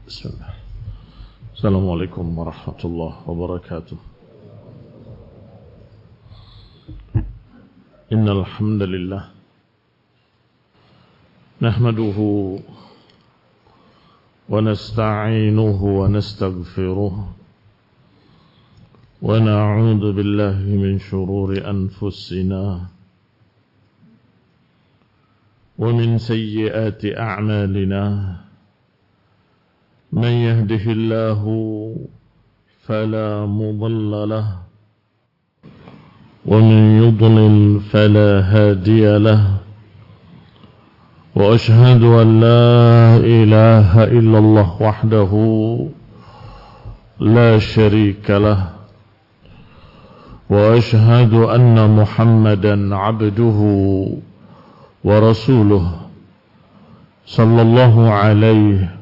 Bismillah. Assalamualaikum warahmatullahi wabarakatuh. Innal hamdalillah nahmaduhu wa nasta'inuhu wa nastaghfiruh wa na'udzu billahi min shururi anfusina wa min sayyiati a'malina. من يهده الله فلا مضل له ومن يضلل فلا هادي له وأشهد أن لا إله إلا الله وحده لا شريك له وأشهد أن محمدا عبده ورسوله صلى الله عليه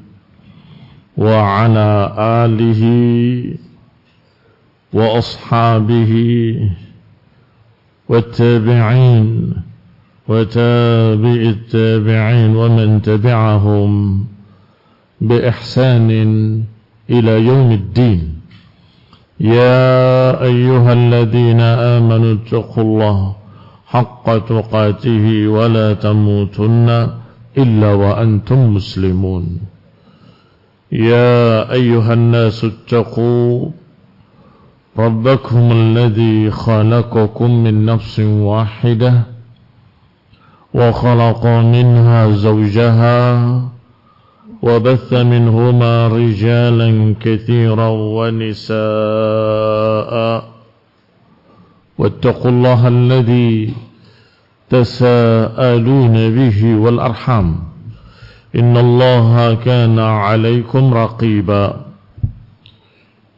وعلى آله وأصحابه والتابعين وتابع التابعين ومن تبعهم بإحسان إلى يوم الدين. يا أيها الذين آمنوا اتقوا الله حق تقاته ولا تموتن إلا وأنتم مسلمون. يا أيها الناس اتقوا ربكم الذي خلقكم من نفس واحدة وخلق منها زوجها وبث منهما رجالا كثيرا ونساء واتقوا الله الذي تساءلون به والأرحام إن الله كان عليكم رقيبا.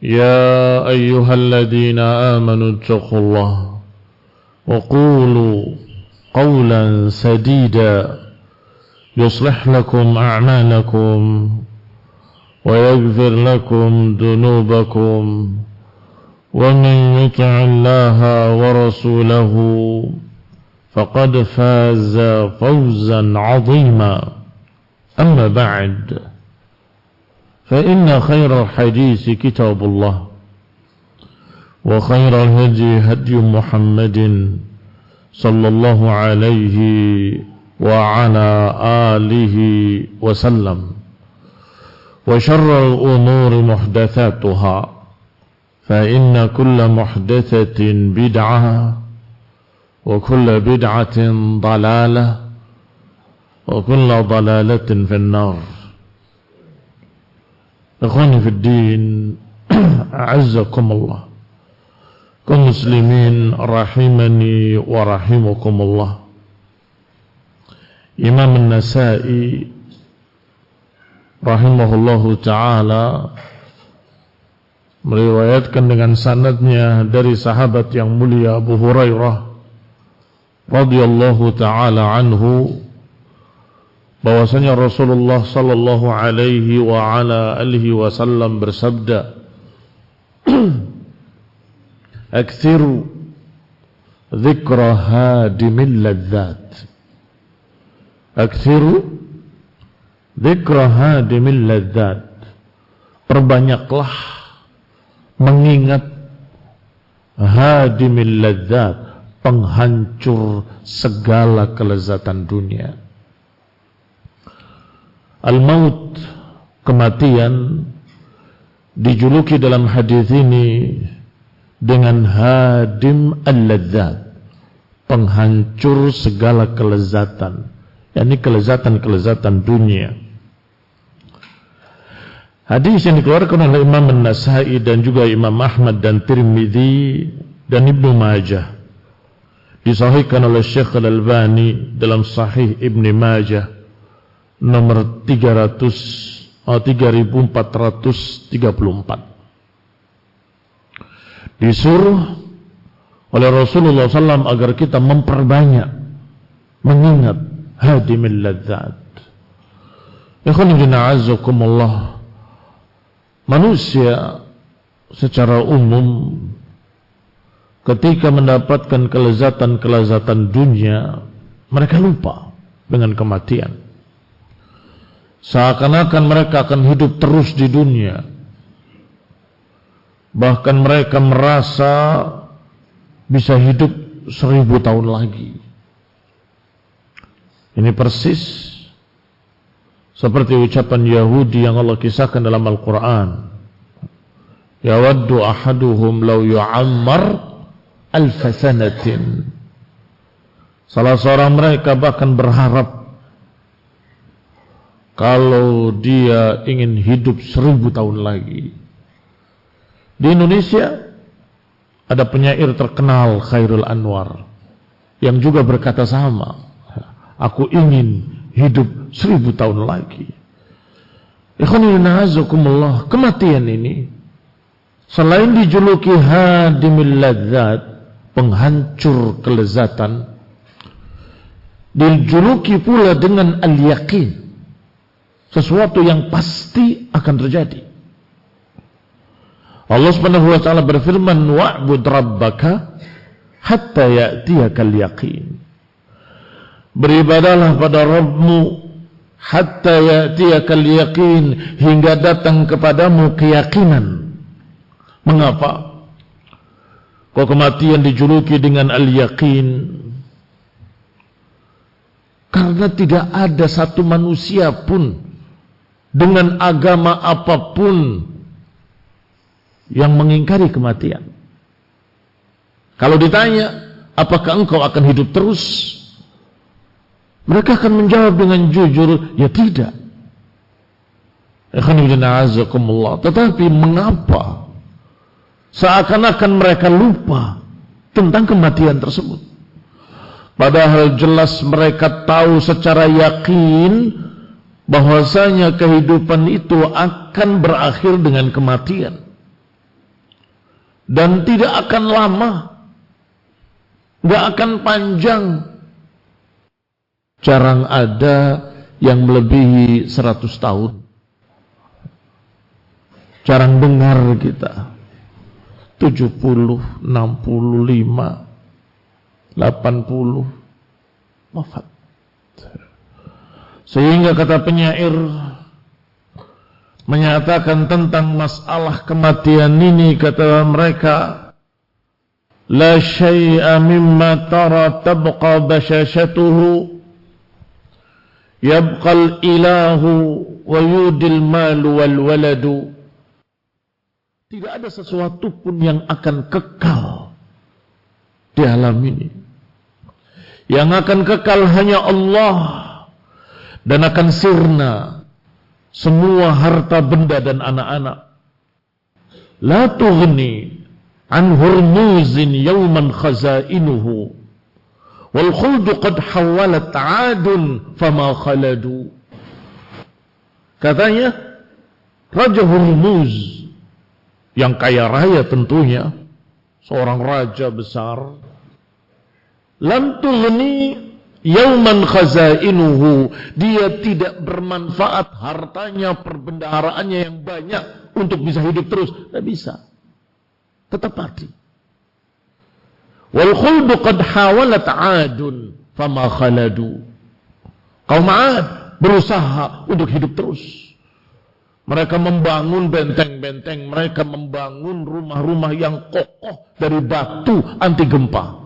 يا أيها الذين آمنوا اتقوا الله وقولوا قولا سديدا يصلح لكم أعمالكم ويغفر لكم ذنوبكم ومن يطع الله ورسوله فقد فاز فوزا عظيما. أما بعد فإن خير الحديث كتاب الله وخير الهدي هدي محمد صلى الله عليه وعلى آله وسلم وشر الأمور محدثاتها فإن كل محدثة بدعة وكل بدعة ضلالة وكل ضلالة في النار. إخواني في الدين أعزكم الله كمسلمين رحمني ورحمكم الله. Imam An-Nasa'i rahimahullahu ta'ala meriwayatkan dengan sanadnya dari sahabat yang mulia Abu Hurairah radhiyallahu ta'ala anhu bahwasanya Rasulullah sallallahu alaihi wa ala alihi wasallam bersabda, "Aktsiru dzikra hadimil ladzat." Aktsiru dzikra hadimil ladzat. Perbanyaklah mengingat hadimil ladzat, penghancur segala kelezatan dunia. Al-maut, kematian, dijuluki dalam hadis ini dengan hadim al-ladzat, penghancur segala kelezatan, yakni kelezatan-kelezatan dunia. Hadis yang dikeluarkan oleh Imam An-Nasa'i dan juga Imam Ahmad dan Tirmidzi dan Ibnu Majah, disahihkan oleh Syekh Al-Albani dalam Sahih Ibnu Majah nomor 3434. Disuruh oleh Rasulullah SAW agar kita memperbanyak mengingat hadimil ladzat. Ikhwanina a'azzakumullah, manusia secara umum ketika mendapatkan kelezatan-kelezatan dunia, mereka lupa dengan kematian. seakan-akan mereka akan hidup terus di dunia. Bahkan mereka merasa bisa hidup 1000 tahun lagi. Ini persis seperti ucapan Yahudi yang Allah kisahkan dalam Al-Quran. Yawaddu ahaduhum law yu'ammar alfa sanatin. Salah seorang mereka bahkan berharap kalau dia ingin hidup 1000 tahun lagi. Di Indonesia ada penyair terkenal Khairul Anwar yang juga berkata sama. Aku ingin hidup 1000 tahun lagi. Ikhwanina azakumullah, kematian ini selain dijuluki hadimil ladzat, penghancur kelezatan, dijuluki pula dengan al-yaqin, sesuatu yang pasti akan terjadi. Allah Subhanahu wa taala berfirman, wa'bud rabbaka hatta ya'tiyakal yaqin. Beribadahlah pada Rabbmu hatta ya'tiyakal yaqin, hingga datang kepadamu keyakinan. Mengapa kok kematian dijuluki dengan al-yaqin? Karena tidak ada satu manusia pun dengan agama apapun yang mengingkari kematian. Kalau ditanya, apakah engkau akan hidup terus? Mereka akan menjawab dengan jujur, ya tidak. Tetapi mengapa seakan-akan mereka lupa tentang kematian tersebut? Padahal jelas mereka tahu secara yakin bahwasanya kehidupan itu akan berakhir dengan kematian. Dan tidak akan lama, gak akan panjang. Jarang ada yang melebihi 100 tahun. Jarang dengar kita 70, 65, 80 wafat. Sehingga kata penyair menyatakan tentang masalah kematian ini, kata mereka, la syai'a mimma tara tabqa bashashatuhu, yabqal ilahu wa yudil malu wal waladu. Tidak ada sesuatu pun yang akan kekal di alam ini. Yang akan kekal hanya Allah, dan akan sirna semua harta benda dan anak-anak. La tughni an hurmuzin yawman khazainuhu, wal khuldu qad hawalat adun fama khaladu. Katanya Raja Hurmuz yang kaya raya tentunya, seorang raja besar, lam tughni yauman khazainuhu, dia tidak bermanfaat hartanya, perbendaharaannya yang banyak untuk bisa hidup terus. Tidak bisa, tetap mati. Wal khuldu qad hawalat adun fama khaladu. Kaum Ad berusaha untuk hidup terus. Mereka membangun benteng-benteng, mereka membangun rumah-rumah yang kokoh dari batu anti gempa.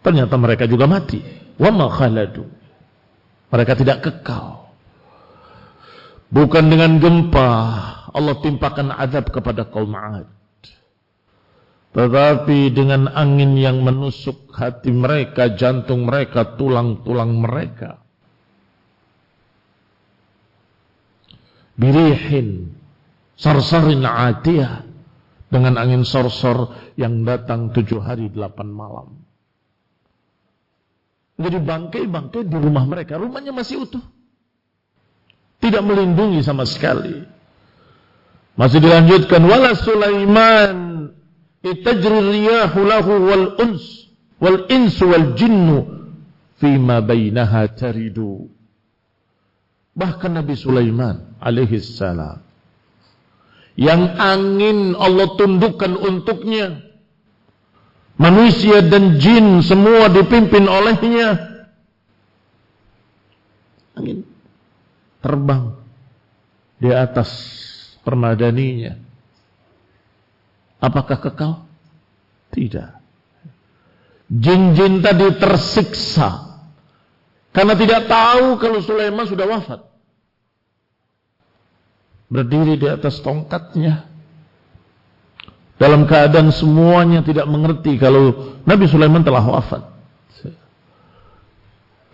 Ternyata mereka juga mati. Wa ma khaladu. Mereka tidak kekal. Bukan dengan gempa Allah timpakan azab kepada kaum Ad, tetapi dengan angin yang menusuk hati mereka, jantung mereka, tulang-tulang mereka. Birihin sarsarin atiyah, dengan angin sorsor yang datang 7 hari 8 malam. Jadi bangkai-bangkai di rumah mereka, rumahnya masih utuh, tidak melindungi sama sekali. Masih dilanjutkan, wala Sulaiman itajri riyahu lahu wal insu wal jinnu fima bainaha taridu. Bahkan Nabi Sulaiman alaihi salam, yang angin Allah tundukkan untuknya, manusia dan jin semua dipimpin olehnya. Angin. terbang di atas permadaninya. Apakah kekal? Tidak. Jin-jin tadi tersiksa karena tidak tahu kalau Sulaiman sudah wafat. Berdiri di atas tongkatnya dalam keadaan semuanya tidak mengerti kalau Nabi Sulaiman telah wafat,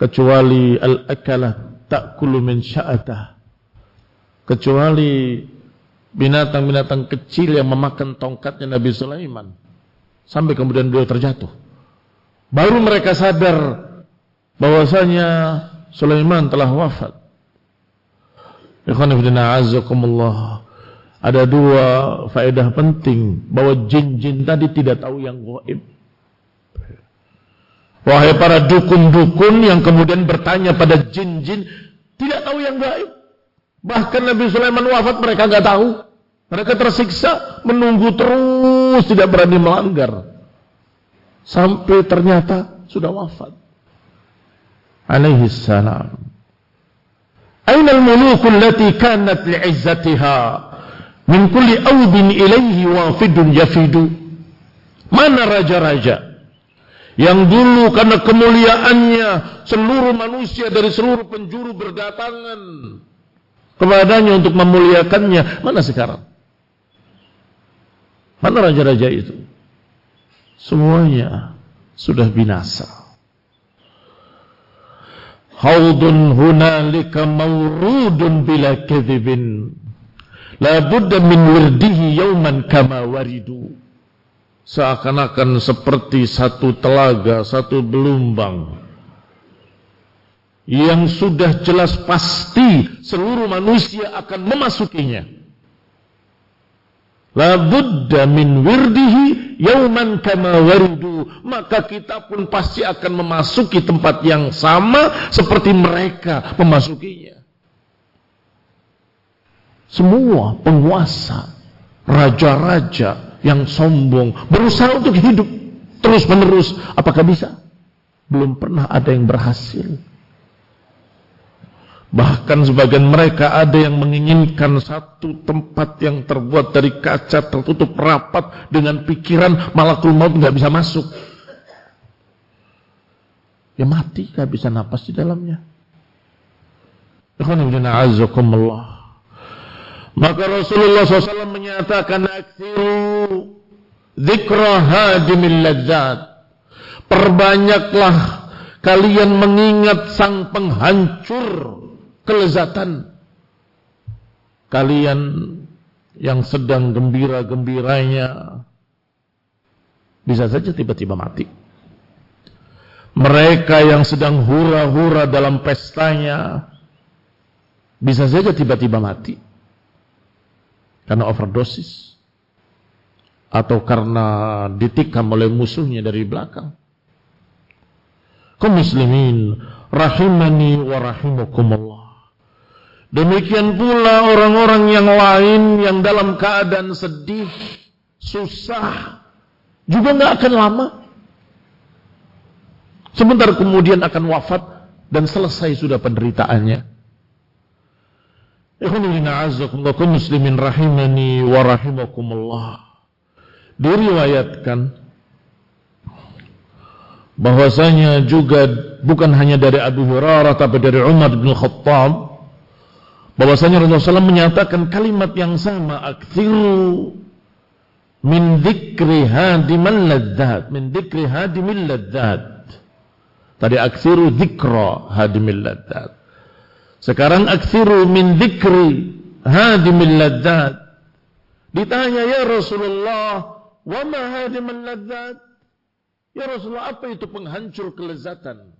kecuali al-akalah ta'kulu min sya'atah, kecuali binatang-binatang kecil yang memakan tongkatnya Nabi Sulaiman sampai kemudian beliau terjatuh. Baru mereka sadar bahwasanya Sulaiman telah wafat. Ikhwan fillah azakumullah. Ada dua faedah penting bahwa jin-jin tadi tidak tahu yang gaib. Wahai para dukun-dukun yang kemudian bertanya pada jin-jin, tidak tahu yang gaib. Bahkan Nabi Sulaiman wafat mereka enggak tahu. Mereka tersiksa, menunggu terus, tidak berani melanggar. Sampai ternyata sudah wafat. Alaihi salam. Aina al-muluku allati kanat li'izzatiha min kulli awdin ilaihi wafidun yafidu. Mana raja-raja yang dulu karena kemuliaannya seluruh manusia dari seluruh penjuru berdatangan kepadanya untuk memuliakannya? Mana sekarang? Mana raja-raja itu? Semuanya sudah binasa. Haudun hunalika mawrudun bila kadhibin la budda min wirdihi yawman kama waridu. Seakan-akan seperti satu telaga, satu belumbang yang sudah jelas pasti seluruh manusia akan memasukinya. La budda min wirdihi yauman kama waridu. Maka kita pun pasti akan memasuki tempat yang sama seperti mereka memasukinya. Semua penguasa, raja-raja yang sombong berusaha untuk hidup terus-menerus. Apakah bisa? Belum pernah ada yang berhasil. Bahkan sebagian mereka ada yang menginginkan satu tempat yang terbuat dari kaca tertutup rapat dengan pikiran malakul maut nggak bisa masuk. Ya mati, nggak bisa napas di dalamnya. Maka Rasulullah SAW menyatakan aktsiru dzikra hadimil ladzat. Perbanyaklah kalian mengingat sang penghancur kelezatan. Kalian yang sedang gembira-gembiranya bisa saja tiba-tiba mati. Mereka yang sedang hura-hura dalam pestanya bisa saja tiba-tiba mati karena overdosis atau karena ditikam oleh musuhnya dari belakang. Kaum muslimin rahimani wa rahimakumullah. Demikian pula orang-orang yang lain yang dalam keadaan sedih, susah, juga nggak akan lama. Sebentar kemudian akan wafat dan selesai sudah penderitaannya. Kaum muslimin rahimani wa rahimakumullah. Diriwayatkan bahwasanya juga bukan hanya dari Abu Hurairah tapi dari Umar bin Khattab, bahwasanya Rasulullah SAW menyatakan kalimat yang sama, aktsiru min dzikri hadimil ladzat, min dzikri hadimil ladzat. Tadi aktsiru dzikra hadimil ladzat. Sekarang aktsiru min dzikri hadimil ladzat. Ditanya, ya Rasulullah, wa ma hadimil ladzat? Ya Rasulullah, apa itu penghancur kelezatan?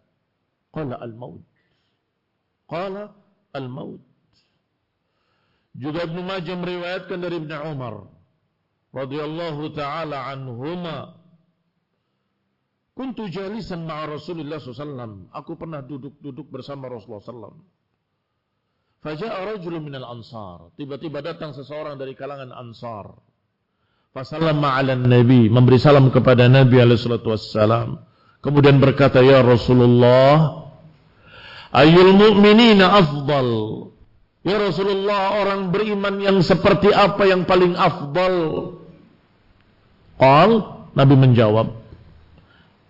Qala al-maut. Qala al-maut. Juga Ibnu Majah meriwayatkan dari Ibnu Umar radhiyallahu taala anhuma, kuntu jalisan ma'a Rasulillah sallallahu. Aku pernah duduk bersama Rasulullah sallallahu. Faja'a rajulun minal ansar. Tiba-tiba datang seseorang dari kalangan Ansar. Fasallama 'alan Nabi, memberi salam kepada Nabi alaihi salatu wassalam. Kemudian berkata, ya Rasulullah, ayyul mu'minina afdal? Ya Rasulullah, orang beriman yang seperti apa yang paling afdal? Nabi menjawab,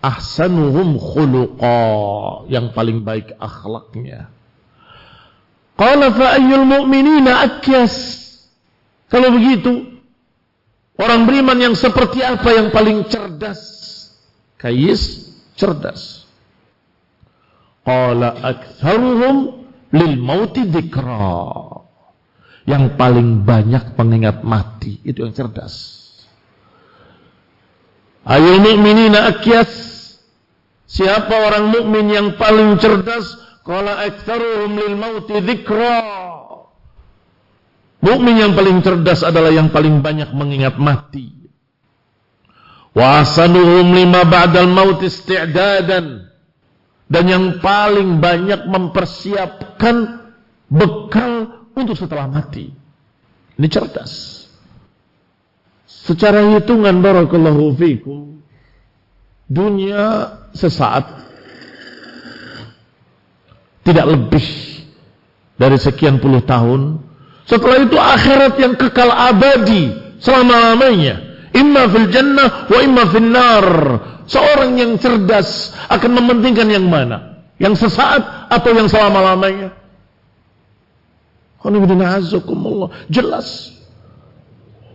ahsanuhum khuluqa, yang paling baik akhlaknya. Qala fa ayyul mu'minina akyas. Kalau begitu, orang beriman yang seperti apa yang paling cerdas? Kayis, cerdas. Qala aktsaruhum lil mauti dzikra, yang paling banyak mengingat mati, itu yang cerdas. Ayyul mu'minina akyas, siapa orang mukmin yang paling cerdas? Qala aktsaruhum lil mauti dzikra, mukmin yang paling cerdas adalah yang paling banyak mengingat mati. Wa asanuhum lima ba'dal maut isti'dadan, dan yang paling banyak mempersiapkan bekal untuk setelah mati. Ini cerdas. Secara hitungan, barakallahu fikum, dunia sesaat, tidak lebih dari sekian puluh tahun. Setelah itu akhirat yang kekal abadi selama-lamanya. Imma fil jannah wa imma fil nar. Seorang yang cerdas akan mementingkan yang mana? Yang sesaat atau yang selama-lamanya? Jelas.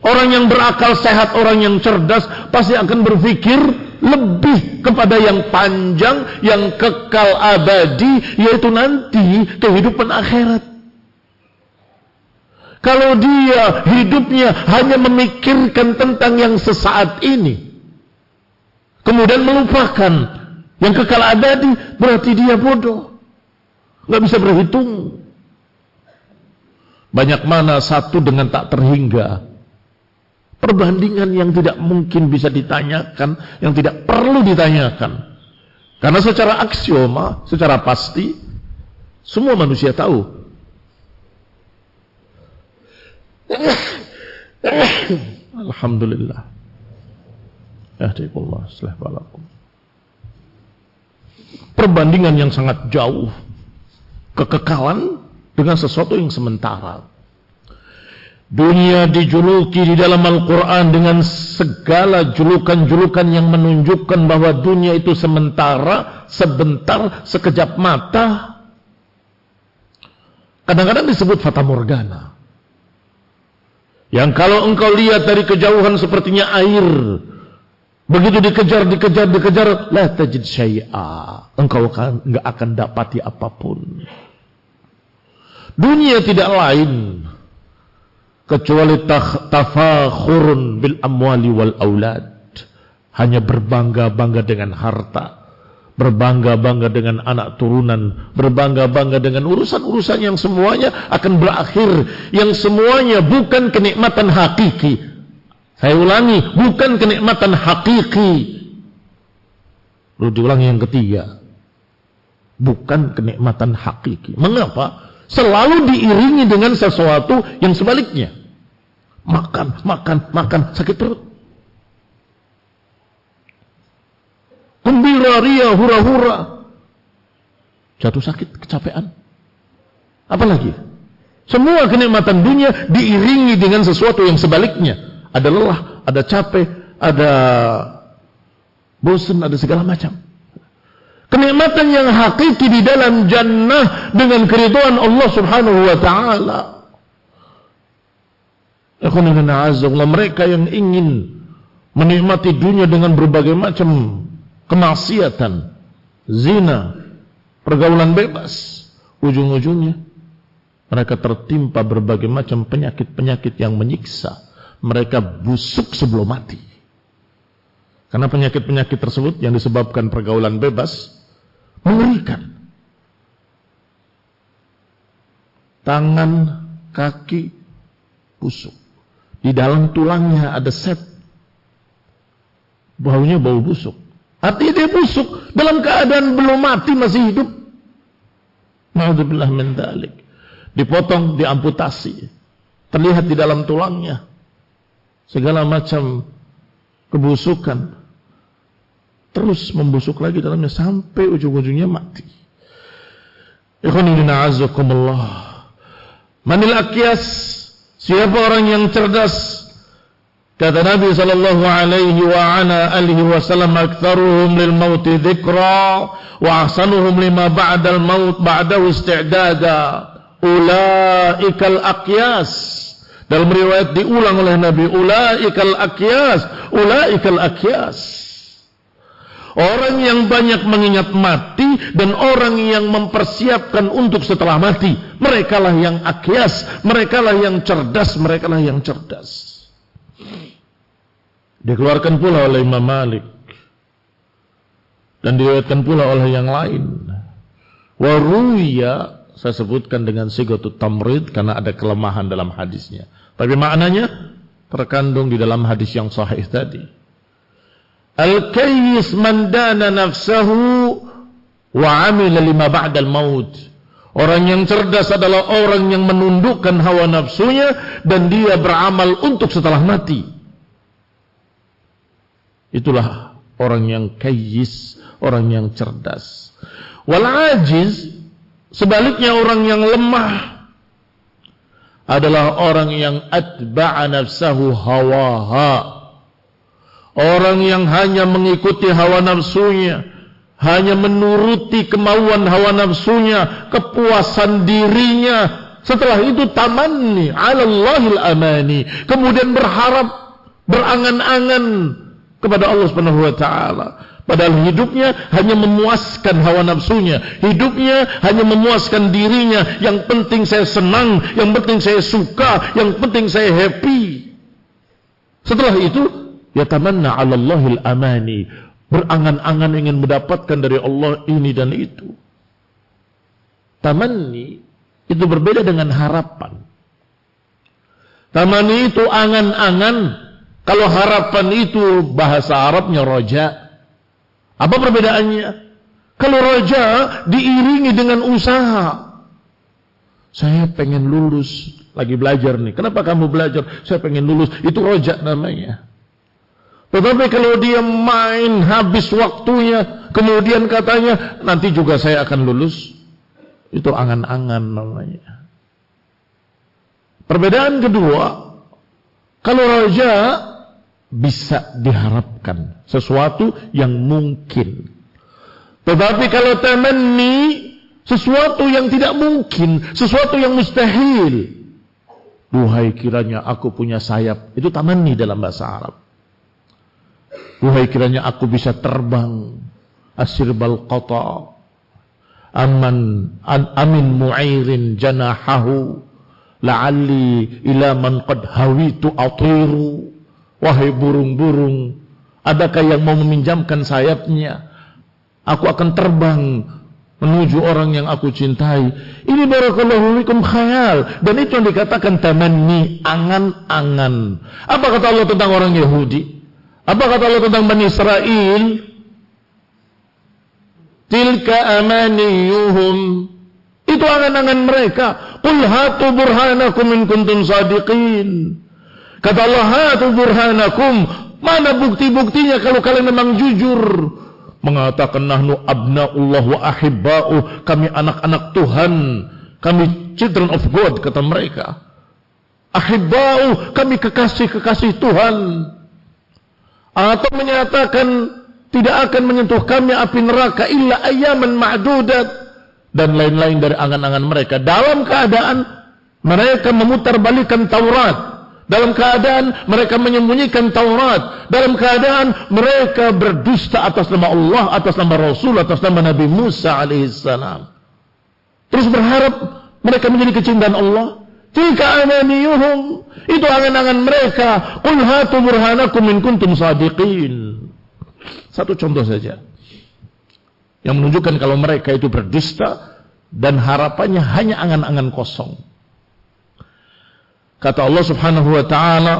Orang yang berakal sehat, orang yang cerdas pasti akan berpikir lebih kepada yang panjang, yang kekal abadi, yaitu nanti kehidupan akhirat. Kalau dia hidupnya hanya memikirkan tentang yang sesaat ini, kemudian melupakan yang kekal abadi, berarti dia bodoh, nggak bisa berhitung. Banyak mana satu dengan tak terhingga, perbandingan yang tidak mungkin bisa ditanyakan, yang tidak perlu ditanyakan, karena secara aksioma, secara pasti semua manusia tahu. Alhamdulillah. Yahdikumullah aslih balakum. Perbandingan yang sangat jauh, kekekalan dengan sesuatu yang sementara. Dunia dijuluki di dalam Al-Quran dengan segala julukan-julukan yang menunjukkan bahwa dunia itu sementara, sebentar, sekejap mata. Kadang-kadang disebut fata morgana, yang kalau engkau lihat dari kejauhan sepertinya air, begitu dikejar, la tajid syai'a, engkau enggak akan dapati apapun. Dunia tidak lain kecuali tafakhurun bil amwali wal aulad, hanya berbangga-bangga dengan harta, berbangga-bangga dengan anak turunan, berbangga-bangga dengan urusan-urusan yang semuanya akan berakhir, yang semuanya bukan kenikmatan hakiki. Saya ulangi, bukan kenikmatan hakiki. Lalu diulangi yang ketiga, bukan kenikmatan hakiki. Mengapa? Selalu diiringi dengan sesuatu yang sebaliknya. Makan, sakit perut. Gembira, ria, hura-hura, jatuh sakit, kecapean. Apalagi? Semua kenikmatan dunia diiringi dengan sesuatu yang sebaliknya. Ada lelah, ada capek, ada bosan, ada segala macam. Kenikmatan yang hakiki di dalam jannah dengan keridhaan Allah Subhanahu wa taala. Mereka yang ingin menikmati dunia dengan berbagai macam kemaksiatan, zina, pergaulan bebas, ujung-ujungnya mereka tertimpa berbagai macam penyakit-penyakit yang menyiksa. Mereka busuk sebelum mati. Karena penyakit-penyakit tersebut yang disebabkan pergaulan bebas mengerikan. Tangan, kaki busuk. Di dalam tulangnya ada set. Baunya bau busuk. Artinya dia busuk dalam keadaan belum mati, masih hidup. Na'udzubillah min dzalik. Dipotong, diamputasi. Terlihat di dalam tulangnya segala macam kebusukan. Terus membusuk lagi dalamnya sampai ujung-ujungnya mati. Ikhwanina azakumullah. Manil akyas, siapa orang yang cerdas? Kata Nabi sallallahu alaihi wa ala alihi wasallam, aktsaruhum lil maut dzikra wa ahsanuhum lima ba'dal maut ba'dahu isti'dada. Ulaikal akyas. Dalam riwayat diulang oleh Nabi, ulaikal akyas, ulaikal akyas. Orang yang banyak mengingat mati dan orang yang mempersiapkan untuk setelah mati, merekalah yang akyas, merekalah yang cerdas, merekalah yang cerdas. Dikeluarkan pula oleh Imam Malik dan diriwayatkan pula oleh yang lain. Waruya, saya sebutkan dengan sigatut tamrid karena ada kelemahan dalam hadisnya, tapi maknanya terkandung di dalam hadis yang sahih tadi. Al-kayyis man dana nafsahu wa amila lima ba'dal maut. Orang yang cerdas adalah orang yang menundukkan hawa nafsunya dan dia beramal untuk setelah mati. Itulah orang yang kayyis, orang yang cerdas. Wal ajiz, sebaliknya orang yang lemah adalah orang yang atba'a nafsahu hawaha. Orang yang hanya mengikuti hawa nafsunya, hanya menuruti kemauan hawa nafsunya, kepuasan dirinya. Setelah itu tamanni 'alallahil amani, kemudian berharap, berangan-angan kepada Allah Subhanahu wa taala. Padahal hidupnya hanya memuaskan hawa nafsunya, hidupnya hanya memuaskan dirinya. Yang penting saya senang, yang penting saya suka, yang penting saya happy. Setelah itu yatamanna 'alallahil amani, berangan-angan ingin mendapatkan dari Allah ini dan itu. Tamanni itu berbeda dengan harapan. Tamanni itu angan-angan. Kalau harapan itu bahasa Arabnya roja. Apa perbedaannya? Kalau roja diiringi dengan usaha. Saya pengen lulus, lagi belajar nih. Kenapa kamu belajar? Saya pengen lulus. Itu roja namanya. Tetapi kalau dia main habis waktunya, kemudian katanya nanti juga saya akan lulus, itu angan-angan namanya. Perbedaan kedua, kalau roja bisa diharapkan sesuatu yang mungkin. Tetapi kalau tamanni, sesuatu yang tidak mungkin, sesuatu yang mustahil. Duhai kiranya aku punya sayap, itu tamanni dalam bahasa Arab. Duhai kiranya aku bisa terbang, asirbal qata, amin mu'irin janahahu, la'alli ila man qad hawitu atiru. Wahai burung-burung, adakah yang mau meminjamkan sayapnya? Aku akan terbang menuju orang yang aku cintai. Ini barakallahu fikum khayal. Dan itu yang dikatakan tamanni, angan-angan. Apa kata Allah tentang orang Yahudi? Apa kata Allah tentang Bani Israel? Tilka amaniyuhum. Itu angan-angan mereka. Qul hatu burhanakum in kuntum sadiqin. Kata Allah, hatu burhanakum, mana bukti-buktinya kalau kalian memang jujur? Mengatakan nahnu abnaullah wa ahibba'u, kami anak-anak Tuhan, kami children of God, kata mereka. Ahibba'u, kami kekasih-kekasih Tuhan. Atau menyatakan tidak akan menyentuh kami api neraka illa ayyaman ma'dudat, dan lain-lain dari angan-angan mereka. Dalam keadaan mereka memutarbalikkan Taurat, dalam keadaan mereka menyembunyikan Taurat, dalam keadaan mereka berdusta atas nama Allah, atas nama Rasul, atas nama Nabi Musa alaihissalam. Terus berharap mereka menjadi kecintaan Allah. Tilka amaniyuhum, itu angan-angan mereka. Qul hatu burhanakum in kuntum sadiqin. Satu contoh saja yang menunjukkan kalau mereka itu berdusta dan harapannya hanya angan-angan kosong. Kata Allah Subhanahu wa taala,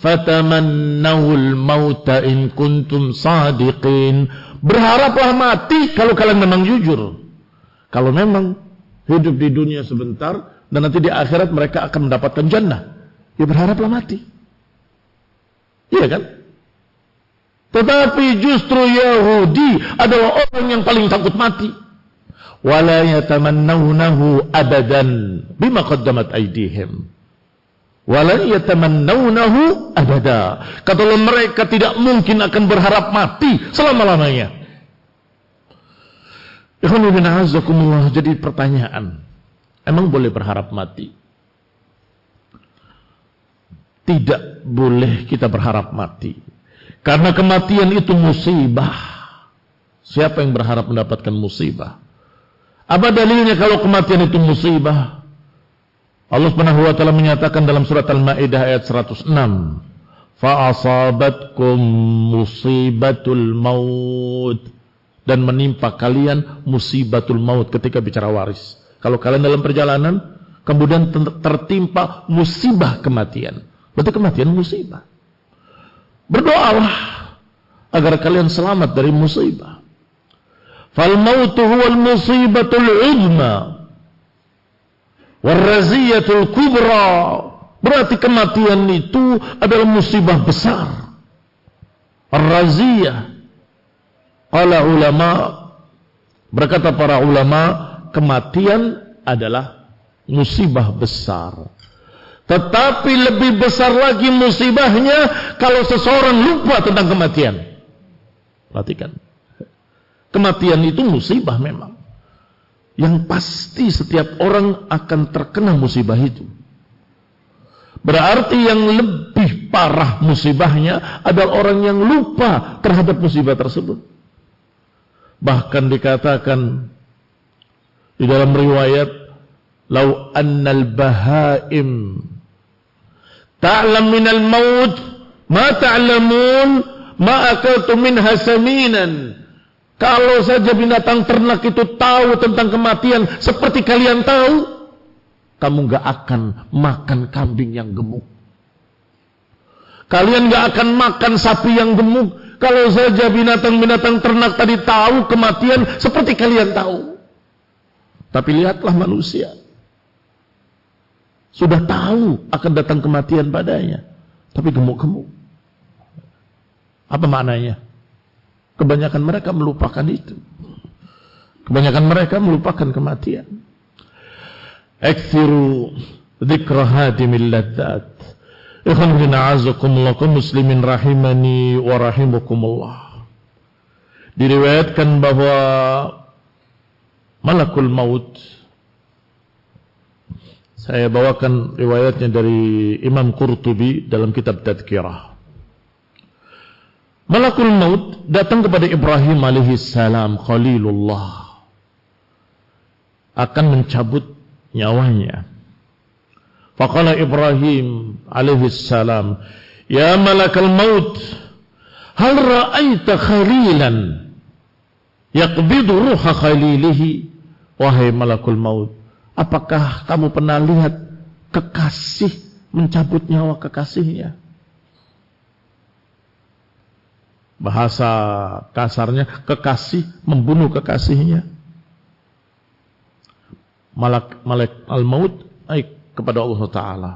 "Fatamannawul mauta in kuntum shadiqin." Berharaplah mati kalau kalian memang jujur. Kalau memang hidup di dunia sebentar dan nanti di akhirat mereka akan mendapatkan jannah, ya berharaplah mati. Iya kan? Tetapi justru Yahudi adalah orang yang paling takut mati. wa la yatamannawnahu abadan bima qaddamat aydihim. Wa la yatamannawnahu abada. Kata mereka tidak mungkin akan berharap mati selama-lamanya. Ikhwanuddin a'azzakumullah, jadi pertanyaan, emang boleh berharap mati? Tidak boleh kita berharap mati. Karena kematian itu musibah. Siapa yang berharap mendapatkan musibah? Apa dalilnya kalau kematian itu musibah? Allah Subhanahu wa taala menyatakan dalam surat Al-Maidah ayat 106, "Fa'asabatkum musibatul maut." Dan menimpa kalian musibatul maut, ketika bicara waris. Kalau kalian dalam perjalanan kemudian tertimpa musibah kematian, berarti kematian musibah. Berdoalah agar kalian selamat dari musibah. Fal mautu huwal musibatul uzma warraziyatul kubra. Berarti kematian itu adalah musibah besar. Ar-raziyah, qala ulama, berkata para ulama, kematian adalah musibah besar. Tetapi lebih besar lagi musibahnya kalau seseorang lupa tentang kematian. Perhatikan, kematian itu musibah memang, yang pasti setiap orang akan terkena musibah itu. Berarti yang lebih parah musibahnya adalah orang yang lupa terhadap musibah tersebut. Bahkan dikatakan di dalam riwayat, "Lau annal bahaim ta'lam minal maut ma ta'lamun ma akaltu minha saminan." Kalau saja binatang ternak itu tahu tentang kematian seperti kalian tahu, kamu gak akan makan kambing yang gemuk. Kalian gak akan makan sapi yang gemuk. Kalau saja binatang-binatang ternak tadi tahu kematian seperti kalian tahu. Tapi lihatlah manusia, sudah tahu akan datang kematian padanya, tapi gemuk-gemuk. Apa maknanya? Kebanyakan mereka melupakan itu. Kebanyakan mereka melupakan kematian. Aktsiru dzikra hadimil ladzat. Ikhwanuddin a'azzakumullah, muslimin rahimani wa rahimakumullah. Diriwayatkan bahwa malakul maut, saya bawakan riwayatnya dari Imam Qurtubi dalam kitab Tadhkirah. Malakul maut datang kepada Ibrahim alaihi salam, Khalilullah, akan mencabut nyawanya. Faqala Ibrahim alaihi salam, "Ya malakal maut, hal ra'aita khalilan yaqbidu ruha khalilihi?" Wahai malakul maut, apakah kamu pernah lihat kekasih mencabut nyawa kekasihnya? Bahasa kasarnya, kekasih membunuh kekasihnya. Malak al-maut kepada Allah Ta'ala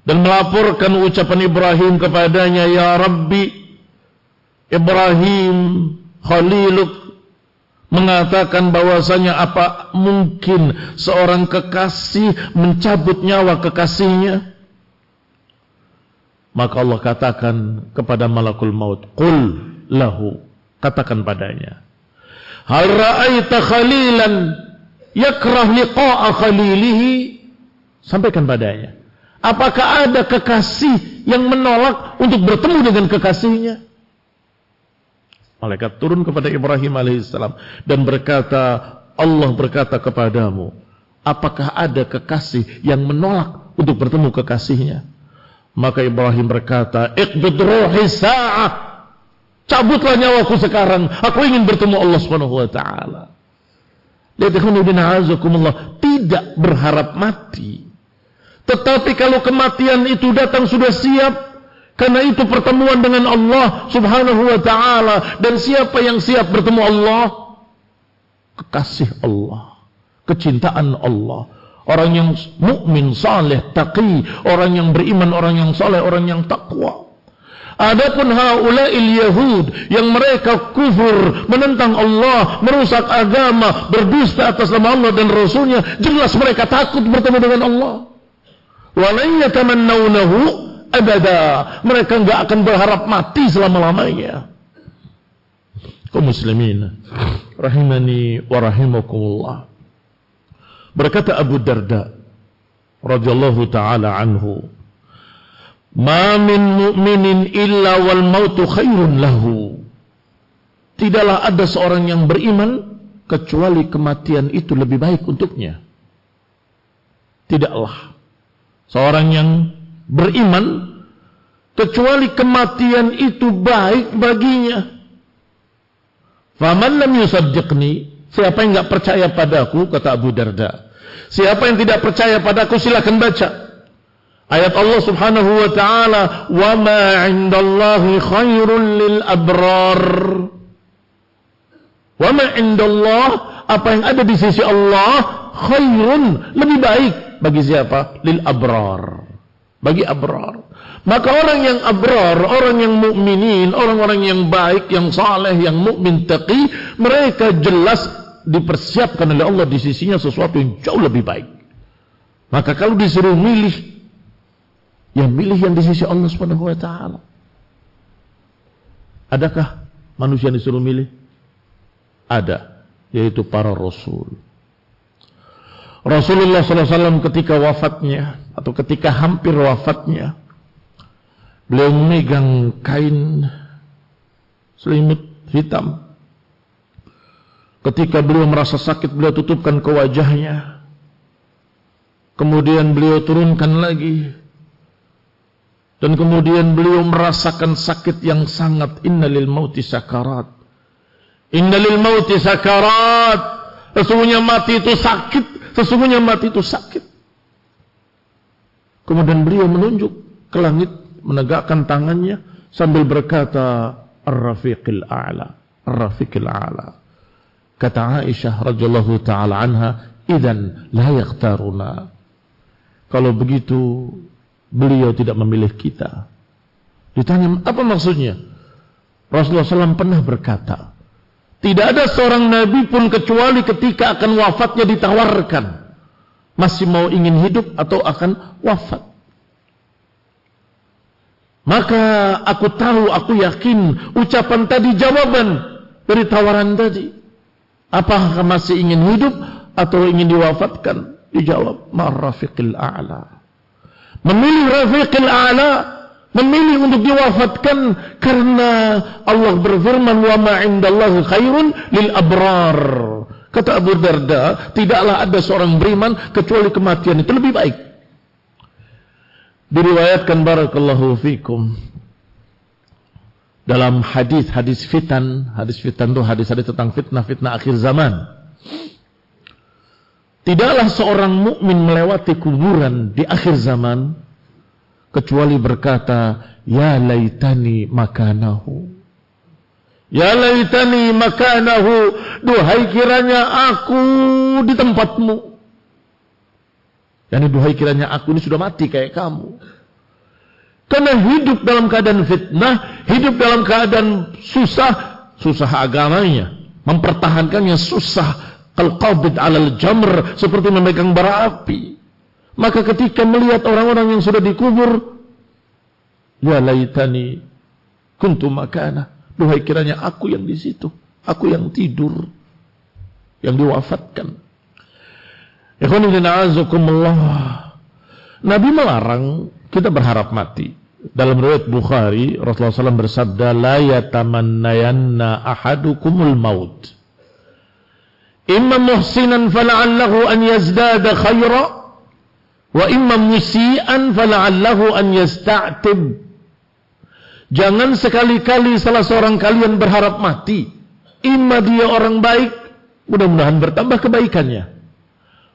dan melaporkan ucapan Ibrahim kepadanya, "Ya Rabbi, Ibrahim Khaliluk mengatakan bahwasanya apa mungkin seorang kekasih mencabut nyawa kekasihnya?" Maka Allah katakan kepada malakul maut, "Qul lahu," katakan padanya, "Hal ra'aita khalilan yakrah liqa'a khalilihi?" Sampaikan padanya, apakah ada kekasih yang menolak untuk bertemu dengan kekasihnya? Malaikat turun kepada Ibrahim alaihissalam dan berkata, Allah berkata kepadamu, apakah ada kekasih yang menolak untuk bertemu kekasihnya? Maka Ibrahim berkata, "Iqbid ruhi sa'ah." Cabutlah nyawaku sekarang, aku ingin bertemu Allah Subhanahu wa taala. Lihat, ikhwanuddin a'azakumullah, tidak berharap mati. Tetapi kalau kematian itu datang sudah siap, karena itu pertemuan dengan Allah Subhanahu wa taala. Dan siapa yang siap bertemu Allah? Kekasih Allah, kecintaan Allah, orang yang mukmin, saleh, taqi, orang yang beriman, orang yang saleh, orang yang takwa. Adapun haula'il yahud yang mereka kufur, menentang Allah, merusak agama, berdusta atas nama Allah dan Rasulnya, jelas mereka takut bertemu dengan Allah. Wa lan yatamannawnahu abada. Mereka enggak akan berharap mati selama-lamanya. Kaum muslimin rahimani wa rahimakumullah. Berkata Abu Darda radhiyallahu taala anhu, "Ma min mu'minin illa wal mautu khairun lahu." Tidaklah ada seorang yang beriman kecuali kematian itu lebih baik untuknya. Tidaklah seorang yang beriman kecuali kematian itu baik baginya. Faman lam yusaddiqni, siapa yang enggak percaya padaku, kata Abu Darda, siapa yang tidak percaya padaku silakan baca ayat Allah Subhanahu wa taala, "Wa ma 'indallahi khairul lil abrar." Wa ma 'indallah, apa yang ada di sisi Allah, khairun, lebih baik bagi siapa? Lil abrar, bagi abrar. Maka orang yang abrar, orang yang mukminin, orang-orang yang baik, yang saleh, yang mukmin taqi, mereka jelas dipersiapkan oleh Allah di sisinya sesuatu yang jauh lebih baik. Maka kalau disuruh milih, ya milih yang di sisi Allah Subhanahu wa taala. Adakah manusia yang disuruh milih? Ada, yaitu para rasul. Rasulullah SAW ketika wafatnya atau ketika hampir wafatnya, beliau memegang kain selimut hitam. Ketika beliau merasa sakit, beliau tutupkan ke wajahnya. Kemudian beliau turunkan lagi. Dan kemudian beliau merasakan sakit yang sangat. Innalil mauti sakarat. Innalil mauti sakarat. Sesungguhnya mati itu sakit. Sesungguhnya mati itu sakit. Kemudian beliau menunjuk ke langit, menegakkan tangannya sambil berkata, Ar-Rafiqil A'la, Ar-Rafiqil A'la. Kata Aisyah radhiyallahu taala anha, idzan la yakhtaruna. Kalau begitu beliau tidak memilih kita. Ditanya, apa maksudnya? Rasulullah SAW pernah berkata, tidak ada seorang nabi pun kecuali ketika akan wafatnya ditawarkan, masih mau ingin hidup atau akan wafat. Maka aku tahu, aku yakin ucapan tadi jawaban dari tawaran tadi. Apakah masih ingin hidup atau ingin diwafatkan? Dijawab, ma'rafiqil a'la. Memilih rafiqil a'la, memilih untuk diwafatkan karena Allah berfirman, wa ma 'indallahi khairun lil abrar. Kata Abu Darda, tidaklah ada seorang beriman kecuali kematian itu lebih baik. Diriwayatkan barakallahu fikum dalam hadis fitan itu hadis-hadis tentang fitnah akhir zaman. Tidaklah seorang mukmin melewati kuburan di akhir zaman kecuali berkata, ya laitani makanahu. Ya laitani makanahu, duhai kiranya aku di tempatmu. Dan duhai kiranya aku ini sudah mati kayak kamu. Karena hidup dalam keadaan fitnah, hidup dalam keadaan susah agamanya, mempertahankannya susah. Al-qabid alal jamr, seperti memegang bara api. Maka ketika melihat orang-orang yang sudah dikubur, ya laitani kuntu makana, duhai kiranya aku yang di situ, aku yang tidur, yang diwafatkan. Nabi melarang kita berharap mati. Dalam riwayat Bukhari, Rasulullah SAW bersabda, la yatamannayanna ahadukumul maut. Imma muhsinan fala'allahu an yazdada khaira, wa imma musian fala'allahu an yasta'tib. Jangan sekali-kali salah seorang kalian berharap mati. Imma dia orang baik, mudah-mudahan bertambah kebaikannya.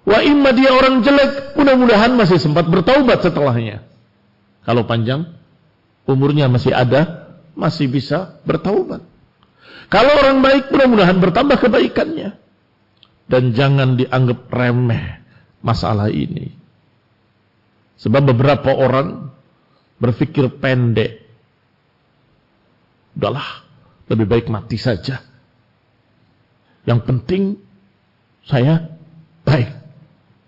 Wa imma dia orang jelek, mudah-mudahan masih sempat bertaubat setelahnya. Kalau panjang umurnya masih ada, masih bisa bertaubat. Kalau orang baik, mudah-mudahan bertambah kebaikannya. Dan jangan dianggap remeh masalah ini. Sebab beberapa orang berpikir pendek. udahlah, lebih baik mati saja. Yang penting saya baik.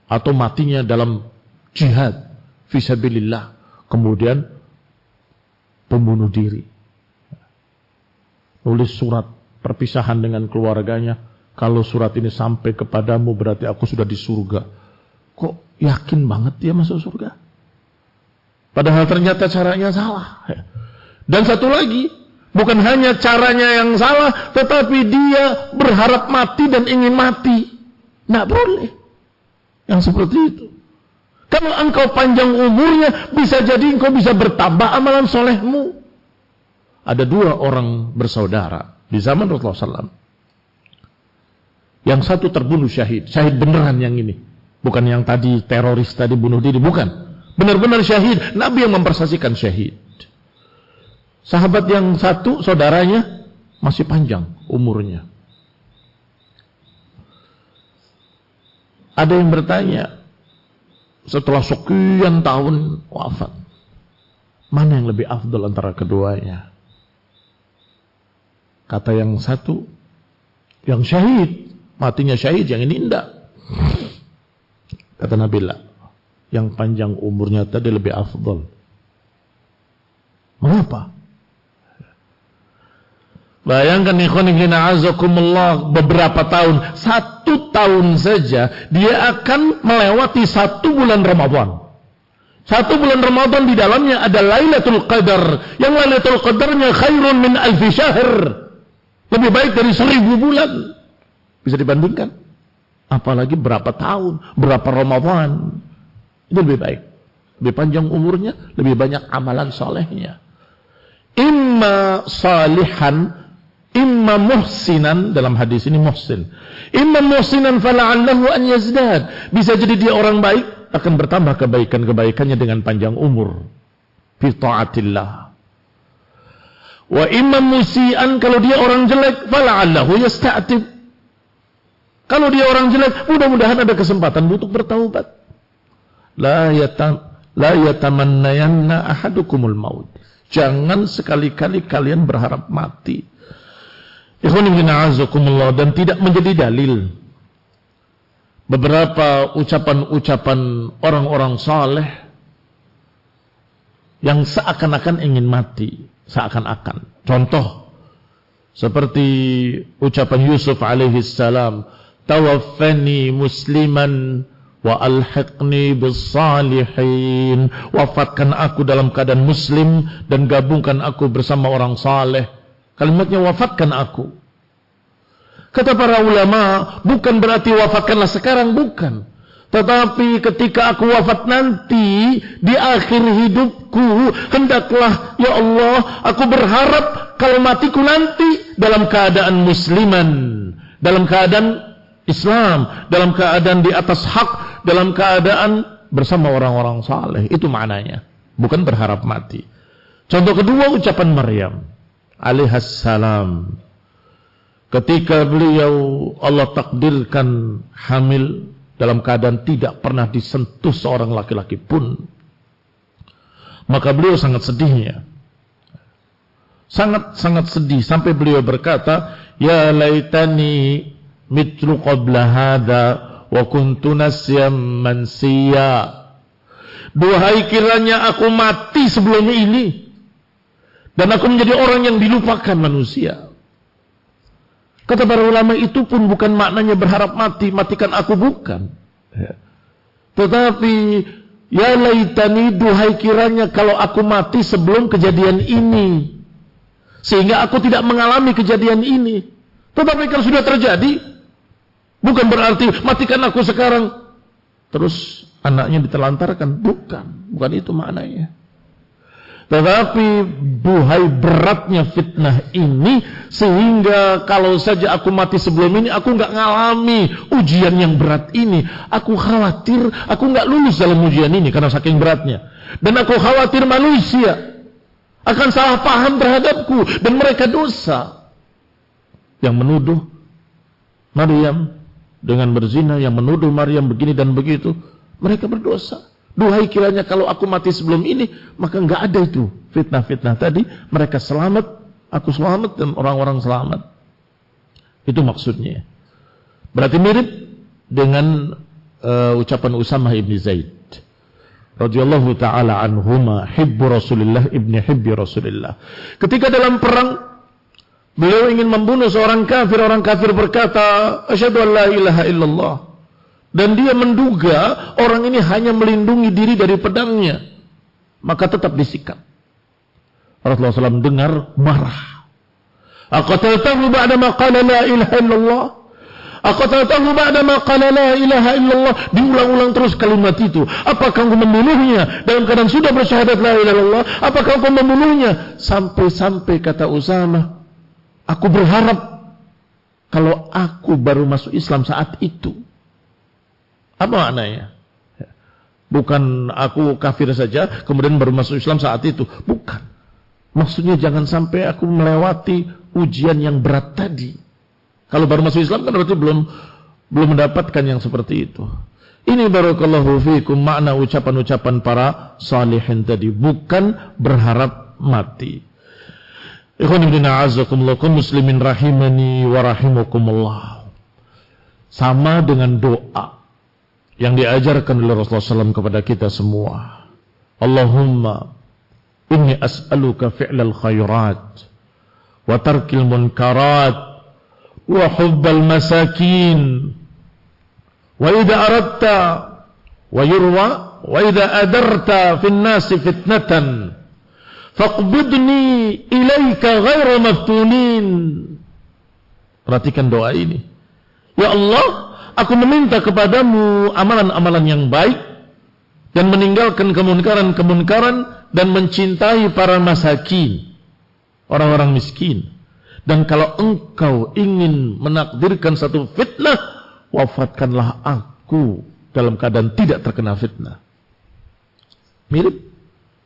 Atau matinya dalam jihad fisabilillah, kemudian pembunuh diri. Nulis surat perpisahan dengan keluarganya. Kalau surat ini sampai kepadamu berarti aku sudah di surga. Kok yakin banget dia masuk surga? Padahal ternyata caranya salah. Dan satu lagi, bukan hanya caranya yang salah, tetapi dia berharap mati dan ingin mati. Nggak boleh yang seperti itu. Kalau engkau panjang umurnya, bisa jadi engkau bisa bertambah amalan solehmu. Ada 2 orang bersaudara di zaman Rasulullah SAW. Yang satu terbunuh syahid. Syahid beneran yang ini. Bukan yang tadi teroris tadi bunuh diri. Bukan. Benar-benar syahid. Nabi yang mempersaksikan syahid. Sahabat yang satu, saudaranya, masih panjang umurnya. Ada yang bertanya, setelah sekian tahun wafat, mana yang lebih afdal antara keduanya? Kata yang satu, yang syahid, matinya syahid, yang ini enggak. Kata Nabi, yang panjang umurnya tadi lebih afdal. Mengapa? Bayangkan ikhwanifina azakumullah, beberapa tahun, 1 tahun saja dia akan melewati 1 bulan Ramadan. 1 bulan Ramadan di dalamnya ada Lailatul Qadar, yang Lailatul Qadarnya khairun min alfi syahr, lebih baik dari 1000 bulan. Bisa dibandingkan? Apalagi berapa tahun, berapa Ramadan, itu lebih baik. Lebih panjang umurnya, lebih banyak amalan solehnya. Imma salihan, imma muhsinan, dalam hadis ini muhsin. Imma muhsinan fala'allahu an yazdad. Bisa jadi dia orang baik, akan bertambah kebaikan-kebaikannya dengan panjang umur. Fi ta'atillah. Wa imma musian, kalau dia orang jelek, fala'allahu yasta'tib. Kalau dia orang jelek, mudah-mudahan ada kesempatan untuk bertaubat. La yatamannayanna ahadukumul maut. Jangan sekali-kali kalian berharap mati. Ikhwanifina azakumullah, dan tidak menjadi dalil beberapa ucapan-ucapan orang-orang saleh yang seakan-akan ingin mati, seakan-akan. Contoh seperti ucapan Yusuf alaihi salam, tawaffani musliman wa alhiqni bis salihin. Wafatkan aku dalam keadaan muslim dan gabungkan aku bersama orang saleh. Kalimatnya wafatkan aku. Kata para ulama, bukan berarti wafatkanlah sekarang, bukan. Tetapi ketika aku wafat nanti, di akhir hidupku, hendaklah, ya Allah, aku berharap kalau matiku nanti dalam keadaan musliman, dalam keadaan Islam, dalam keadaan di atas hak, dalam keadaan bersama orang-orang saleh. Itu maknanya, bukan berharap mati. Contoh kedua, ucapan Maryam alaihassalam, ketika beliau Allah takdirkan hamil dalam keadaan tidak pernah disentuh seorang laki-laki pun, maka beliau sangat sedihnya, sangat sedih, sampai beliau berkata, ya laitani mitru qabla hadha wa kuntu nasyam mansiya. Duhai kiranya aku mati sebelum ini dan aku menjadi orang yang dilupakan manusia. Kata para ulama, itu pun bukan maknanya berharap mati, matikan aku, bukan. Tetapi ya laitani, duhai kiranya kalau aku mati sebelum kejadian ini, sehingga aku tidak mengalami kejadian ini. Tetapi kalau sudah terjadi, bukan berarti matikan aku sekarang terus anaknya ditelantarkan, bukan itu maknanya. Tetapi duhai beratnya fitnah ini, sehingga kalau saja aku mati sebelum ini, aku nggak ngalami ujian yang berat ini. Aku khawatir aku nggak lulus dalam ujian ini karena saking beratnya. Dan aku khawatir manusia akan salah paham terhadapku dan mereka dosa. Yang menuduh Maryam dengan berzina, yang menuduh Maryam begini dan begitu, mereka berdosa. Duhai kiranya kalau aku mati sebelum ini, maka enggak ada itu fitnah-fitnah tadi, mereka selamat Aku selamat dan orang-orang selamat. Itu maksudnya. Berarti mirip dengan ucapan Usamah ibn Zaid radhiyallahu taala anhuma, hibbu Rasulillah ibni hibbi Rasulillah. Ketika dalam perang beliau ingin membunuh seorang kafir, orang kafir berkata, asyhadu an la ilaha illallah. Dan dia menduga orang ini hanya melindungi diri dari pedangnya, maka tetap disikat. Rasulullah SAW dengar, marah. Aqataltahu ba'da ma qala la ilaha illallah? Aqataltahu ba'da ma qala la ilaha illallah? Diulang-ulang terus kalimat itu. Apakah engkau membunuhnya dalam keadaan sudah bersyahadat la ilaha illallah? Apakah engkau membunuhnya? Sampai-sampai kata Usamah, aku berharap kalau aku baru masuk Islam saat itu. Apa maknanya? Bukan aku kafir saja kemudian baru masuk Islam saat itu. Bukan. Maksudnya jangan sampai aku melewati ujian yang berat tadi. Kalau baru masuk Islam kan berarti belum mendapatkan yang seperti itu. Ini barakallahu fiikum makna ucapan-ucapan para salihin tadi, bukan berharap mati. Ikhwan ibn a'azzakumullah, muslimin rahimani wa rahimakumullah. Sama dengan doa yang diajarkan oleh Rasulullah SAW kepada kita semua. Allahumma inni as'aluka fi'lal khairat wa tarkil munkarat wa hubbal masakin wa idha aradta wa yurwa wa idha adarta fin nasi fitnatan faqbidni ilaika ghaira maftunin. Perhatikan doa ini. Ya Allah, aku meminta kepadamu amalan-amalan yang baik dan meninggalkan kemunkaran-kemunkaran dan mencintai para masakin, orang-orang miskin. Dan kalau engkau ingin menakdirkan satu fitnah, wafatkanlah aku dalam keadaan tidak terkena fitnah. Mirip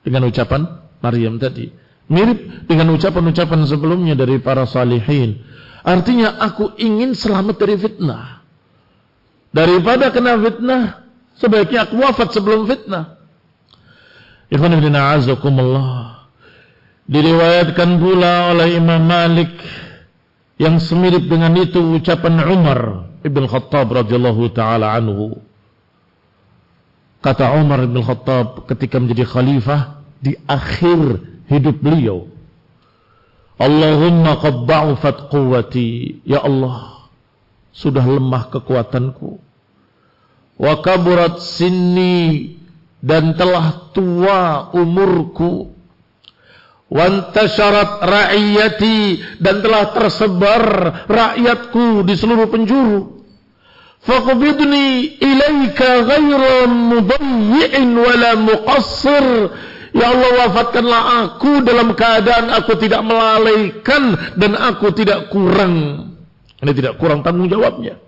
dengan ucapan Maryam tadi. Mirip dengan ucapan-ucapan sebelumnya dari para salihin. Artinya aku ingin selamat dari fitnah. Daripada kena fitnah, sebaiknya aku wafat sebelum fitnah. Ikhwan ibn a'azzakumullah. Diriwayatkan pula oleh Imam Malik yang semirip dengan itu ucapan Umar ibn Khattab radhiyallahu taala anhu. Kata Umar ibn Khattab ketika menjadi khalifah di akhir hidup beliau, Allahumma qad da'ufat quwwati, ya Allah, sudah lemah kekuatanku, wa kaburat sinni, dan telah tua umurku, wantasyarat ra'iyati, dan telah tersebar rakyatku di seluruh penjuru. Faqbidni ilaika ghairan mudayyi'in wala muqassir. Ya Allah, wafatkanlah aku dalam keadaan aku tidak melalaikan dan aku tidak kurang. Ini tidak kurang tanggung jawabnya.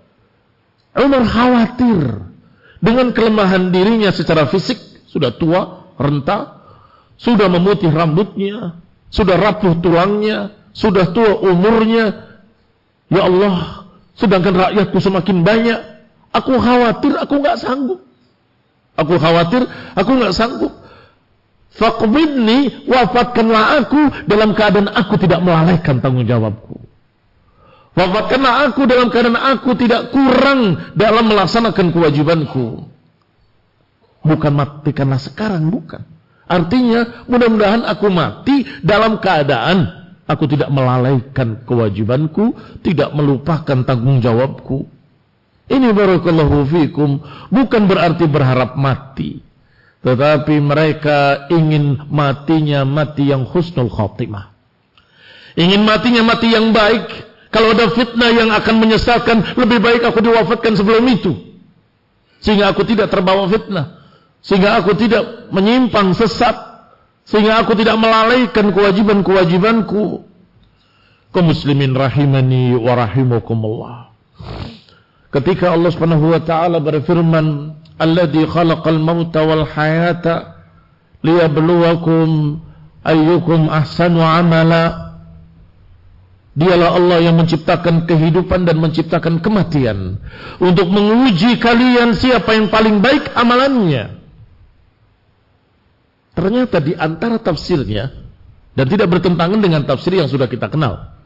Umar khawatir dengan kelemahan dirinya secara fisik, sudah tua, renta, sudah memutih rambutnya, sudah rapuh tulangnya, sudah tua umurnya. Ya Allah, sedangkan rakyatku semakin banyak, aku khawatir aku nggak sanggup. Aku khawatir aku nggak sanggup. Faqbidni, wafatkanlah aku dalam keadaan aku tidak melalaikan tanggung jawabku. Wafatkanlah aku dalam keadaan aku tidak kurang dalam melaksanakan kewajibanku. Bukan matikanlah sekarang, bukan. Artinya mudah-mudahan aku mati dalam keadaan aku tidak melalaikan kewajibanku, tidak melupakan tanggung jawabku. Ini barakallahu fikum bukan berarti berharap mati, tetapi mereka ingin matinya mati yang husnul khatimah. Ingin matinya mati yang baik. Kalau ada fitnah yang akan menyesatkan, lebih baik aku diwafatkan sebelum itu, sehingga aku tidak terbawa fitnah, sehingga aku tidak menyimpang sesat, sehingga aku tidak melalaikan kewajiban-kewajibanku. Kaum muslimin rahimani wa rahimakumullah. Ketika Allah Subhanahu wa taala berfirman, alladzi khalaqal mauta wal hayata liyabluwakum ayyukum ahsanu amala. Dialah Allah yang menciptakan kehidupan dan menciptakan kematian untuk menguji kalian siapa yang paling baik amalannya. Ternyata di antara tafsirnya Dan tidak bertentangan dengan tafsir yang sudah kita kenal.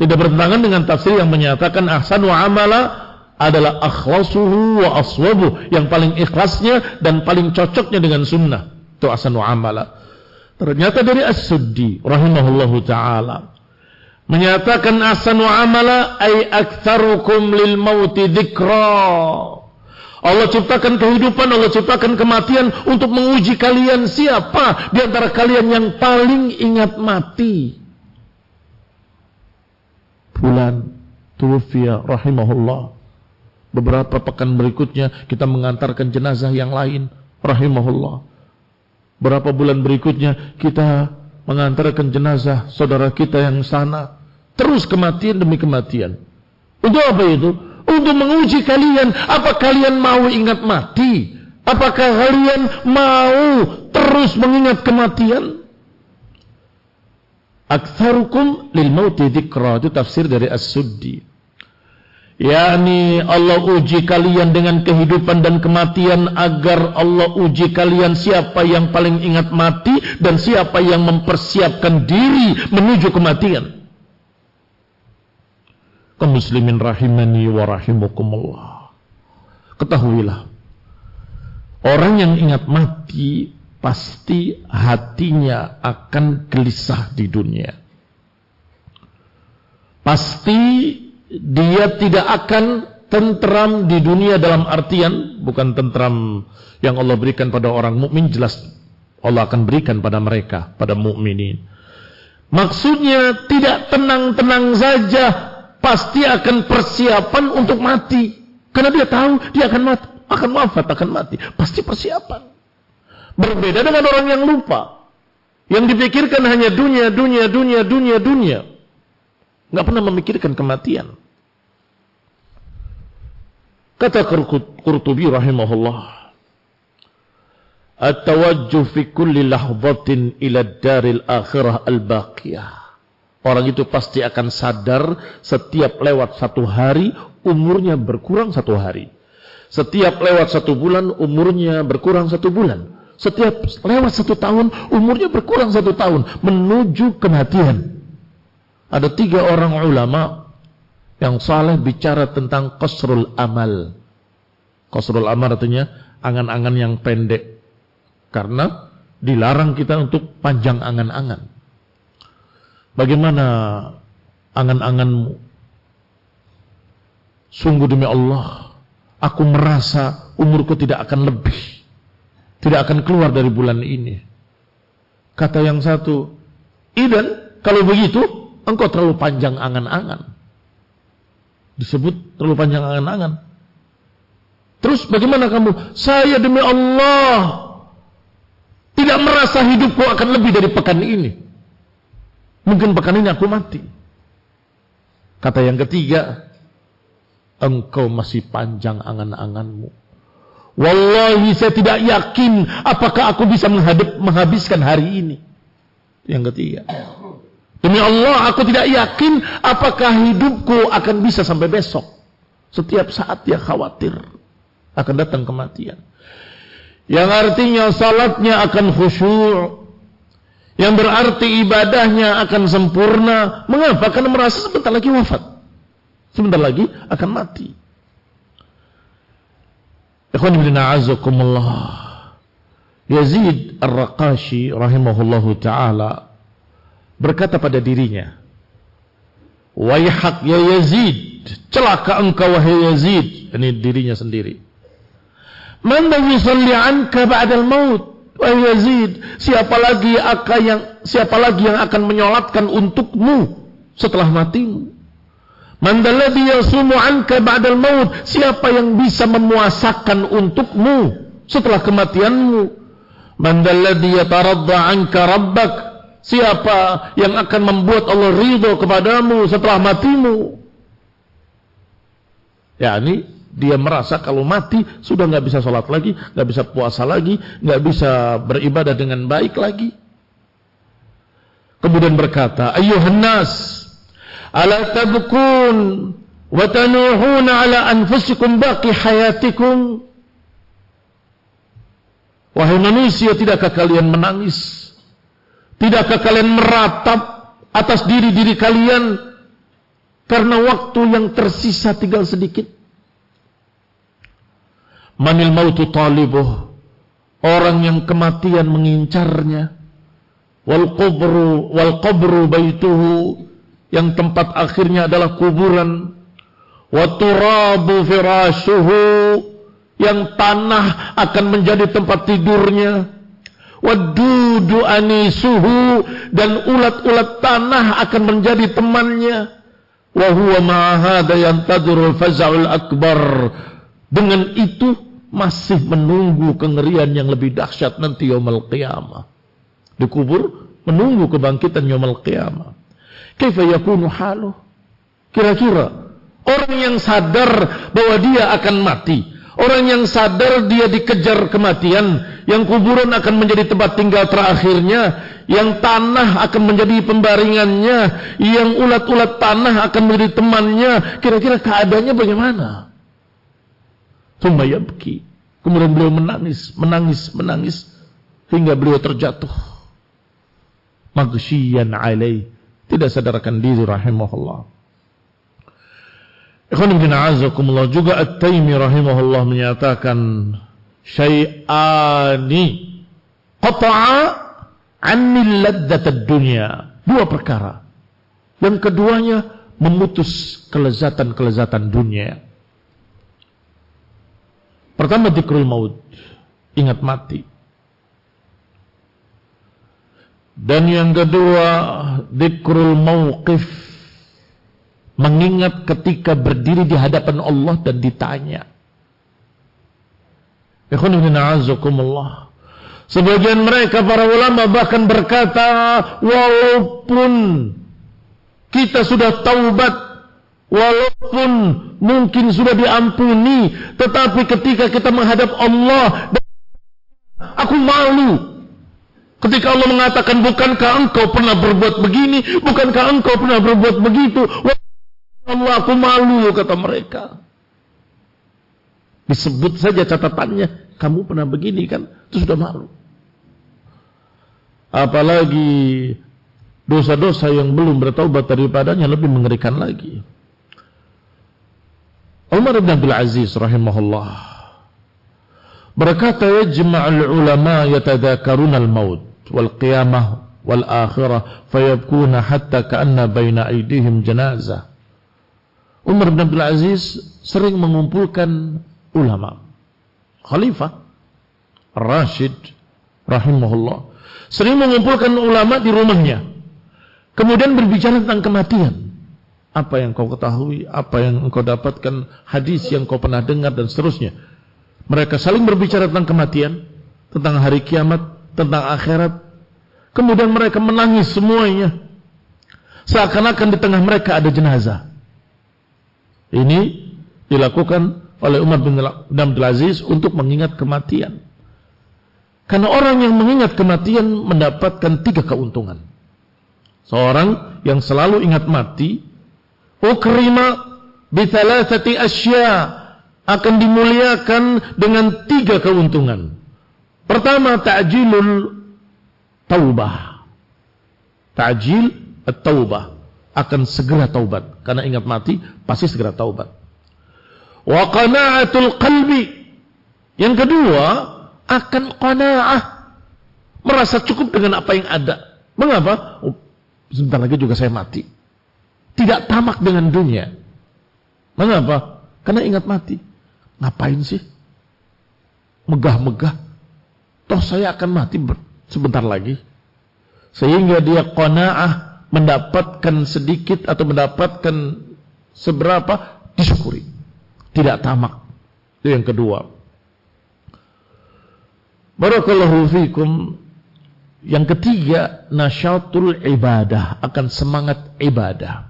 Tidak bertentangan dengan tafsir yang menyatakan ahsanu amala adalah akhlasuhu wa aswabuh, yang paling ikhlasnya dan paling cocoknya dengan sunnah. Itu ahsanu amala. Ternyata dari As-Suddi rahimahullahu ta'ala menyatakan ahsanu amala ay aktsarukum lil mauti dzikra. Allah ciptakan kehidupan, Allah ciptakan kematian untuk menguji kalian siapa di antara kalian yang paling ingat mati. Fulan tuwfiya rahimahullah. Beberapa pekan berikutnya kita mengantarkan jenazah yang lain rahimahullah. Berapa bulan berikutnya kita mengantarkan jenazah saudara kita yang sana. Terus kematian demi kematian. Untuk apa itu? Untuk menguji kalian, apa kalian mau ingat mati? Apakah kalian mau terus mengingat kematian? Aktsarukum lil mauti dzikra, itu tafsir dari As-Suddi. yakni Allah uji kalian dengan kehidupan dan kematian agar Allah uji kalian siapa yang paling ingat mati dan siapa yang mempersiapkan diri menuju kematian. Kaum muslimin rahimani wa rahimakumullah. Ketahuilah, orang yang ingat mati pasti hatinya akan gelisah di dunia. Pasti dia tidak akan tentram di dunia, dalam artian bukan tentram yang Allah berikan pada orang mukmin, jelas Allah akan berikan pada mereka, pada mukminin. Maksudnya tidak tenang-tenang saja, pasti akan persiapan untuk mati. Karena dia tahu dia akan mati, akan wafat, akan mati. Pasti persiapan. Berbeda dengan orang yang lupa, yang dipikirkan hanya dunia. Nggak pernah memikirkan kematian. Kata Qurtubi rahimahullah, at-tawajjuh fi kulli lahzatin ila daril akhirah al-baqiyah. Orang itu pasti akan sadar setiap lewat satu hari umurnya berkurang satu hari. Setiap lewat satu bulan umurnya berkurang satu bulan. Setiap lewat satu tahun umurnya berkurang satu tahun menuju kematian. Ada 3 orang ulama yang saleh bicara tentang qasrul amal. Qasrul amal artinya angan-angan yang pendek. Karena dilarang kita untuk panjang angan-angan. Bagaimana angan-anganmu? Sungguh demi Allah, aku merasa umurku tidak akan lebih, tidak akan keluar dari bulan ini. Kata yang satu, idan, kalau begitu engkau terlalu panjang angan-angan. Disebut terlalu panjang angan-angan. Terus bagaimana kamu? Saya demi Allah tidak merasa hidupku akan lebih dari pekan ini. Mungkin pekan ini aku mati. Kata yang ketiga, engkau masih panjang angan-anganmu. Wallahi saya tidak yakin apakah aku bisa menghabiskan hari ini. Yang ketiga, demi Allah aku tidak yakin apakah hidupku akan bisa sampai besok. Setiap saat dia khawatir akan datang kematian. Yang artinya salatnya akan khusyuk, yang berarti ibadahnya akan sempurna. Mengapa? Karena merasa sebentar lagi wafat, sebentar lagi akan mati. Ikhwan fillah a'azzakumullah, Yazid Ar-Raqashi rahimahullahu ta'ala berkata pada dirinya, wayhak ya Yazid, celaka engkau wahai Yazid. Ini dirinya sendiri. Man yusalli anka ba'dal maut. Wahai Yazid, siapa lagi yang akan menyolatkan untukmu setelah matimu? Man dalladhi yasumu anka ba'dal maut. Siapa yang bisa memuasakan untukmu setelah kematianmu? Man dalladhi yataradda anka rabbak. Siapa yang akan membuat Allah ridho kepadamu setelah matimu? yakni dia merasa kalau mati sudah nggak bisa sholat lagi, nggak bisa puasa lagi, nggak bisa beribadah dengan baik lagi. Kemudian berkata, ayyuhan nas, ala tabkun wa tanuhuna ala anfusikum baqi hayatikum. Wahai manusia, tidakkah kalian menangis? Tidakkah kalian meratap atas diri-diri kalian karena waktu yang tersisa tinggal sedikit? Manil mautu talibuh, orang yang kematian mengincarnya. Wal qabru baituhu, yang tempat akhirnya adalah kuburan. Wa turabu firashuhu, yang tanah akan menjadi tempat tidurnya. Wadudu anisuhu, dan ulat-ulat tanah akan menjadi temannya. Wa huwa ma'a hadha yantadhirul faza'ul akbar, dengan itu masih menunggu kengerian yang lebih dahsyat nanti yaumul qiyamah. Dikubur menunggu kebangkitan yaumul qiyamah. Kaifa yakunu haluh? Kira-kira orang yang sadar bahwa dia akan mati, orang yang sadar dia dikejar kematian, yang kuburan akan menjadi tempat tinggal terakhirnya, yang tanah akan menjadi pembaringannya, yang ulat-ulat tanah akan menjadi temannya, kira-kira keadaannya bagaimana? Tsumma yabki, kemudian beliau menangis hingga beliau terjatuh. Maghsyiyan alaih, tidak sadarkan diri rahimahullah. Ikhwan bin a'azakumullah, juga At-Taimi rahimahullah menyatakan syai'ani qata'a anni ladzatad dunya, dua perkara dan keduanya memutus kelezatan-kelezatan dunia. Pertama, dzikrul maut, ingat mati. Dan yang kedua, dzikrul mauqif, mengingat ketika berdiri di hadapan Allah dan ditanya. Ikhwan bin a'azakumullah, sebagian mereka para ulama bahkan berkata, walaupun kita sudah taubat, walaupun mungkin sudah diampuni, tetapi ketika kita menghadap Allah, aku malu. Ketika Allah mengatakan, bukankah engkau pernah berbuat begini, bukankah engkau pernah berbuat begitu, Allah, aku malu, kata mereka. Disebut saja catatannya, kamu pernah begini kan, itu sudah malu. Apalagi dosa-dosa yang belum bertaubat daripadanya lebih mengerikan lagi. Umar bin Abdul Aziz rahimahullah berkata, yajma'ul ulama yatadzakaruna al-maut wal qiyamah wal akhirah fayabkuna hatta ka'anna baina aydihim janazah. Umar bin Abdul Aziz sering mengumpulkan ulama, Khalifah Rashid rahimahullah sering mengumpulkan ulama di rumahnya, kemudian berbicara tentang kematian. Apa yang kau ketahui, apa yang engkau dapatkan, hadis yang kau pernah dengar, dan seterusnya. Mereka saling berbicara tentang kematian, tentang hari kiamat, tentang akhirat. Kemudian mereka menangis semuanya, seakan-akan di tengah mereka ada jenazah. Ini dilakukan oleh Umar bin Abdul Aziz untuk mengingat kematian. Karena orang yang mengingat kematian mendapatkan 3 keuntungan. Seorang yang selalu ingat mati, ukrima bi thalathati asya, akan dimuliakan dengan 3 keuntungan. Pertama, ta'jilul taubah. Ta'jil at-taubah, akan segera taubat. Karena ingat mati, pasti segera taubat. Wa qana'atul qalbi, yang kedua, akan qana'ah, merasa cukup dengan apa yang ada. Mengapa? Sebentar lagi juga saya mati. Tidak tamak dengan dunia. Mengapa? Karena ingat mati. Ngapain sih megah-megah? Toh saya akan mati sebentar lagi. Sehingga dia qanaah, mendapatkan sedikit atau mendapatkan seberapa, disyukuri. Tidak tamak. Itu yang kedua. Barakallahu fikum. Yang ketiga, nasyatul ibadah, akan semangat ibadah.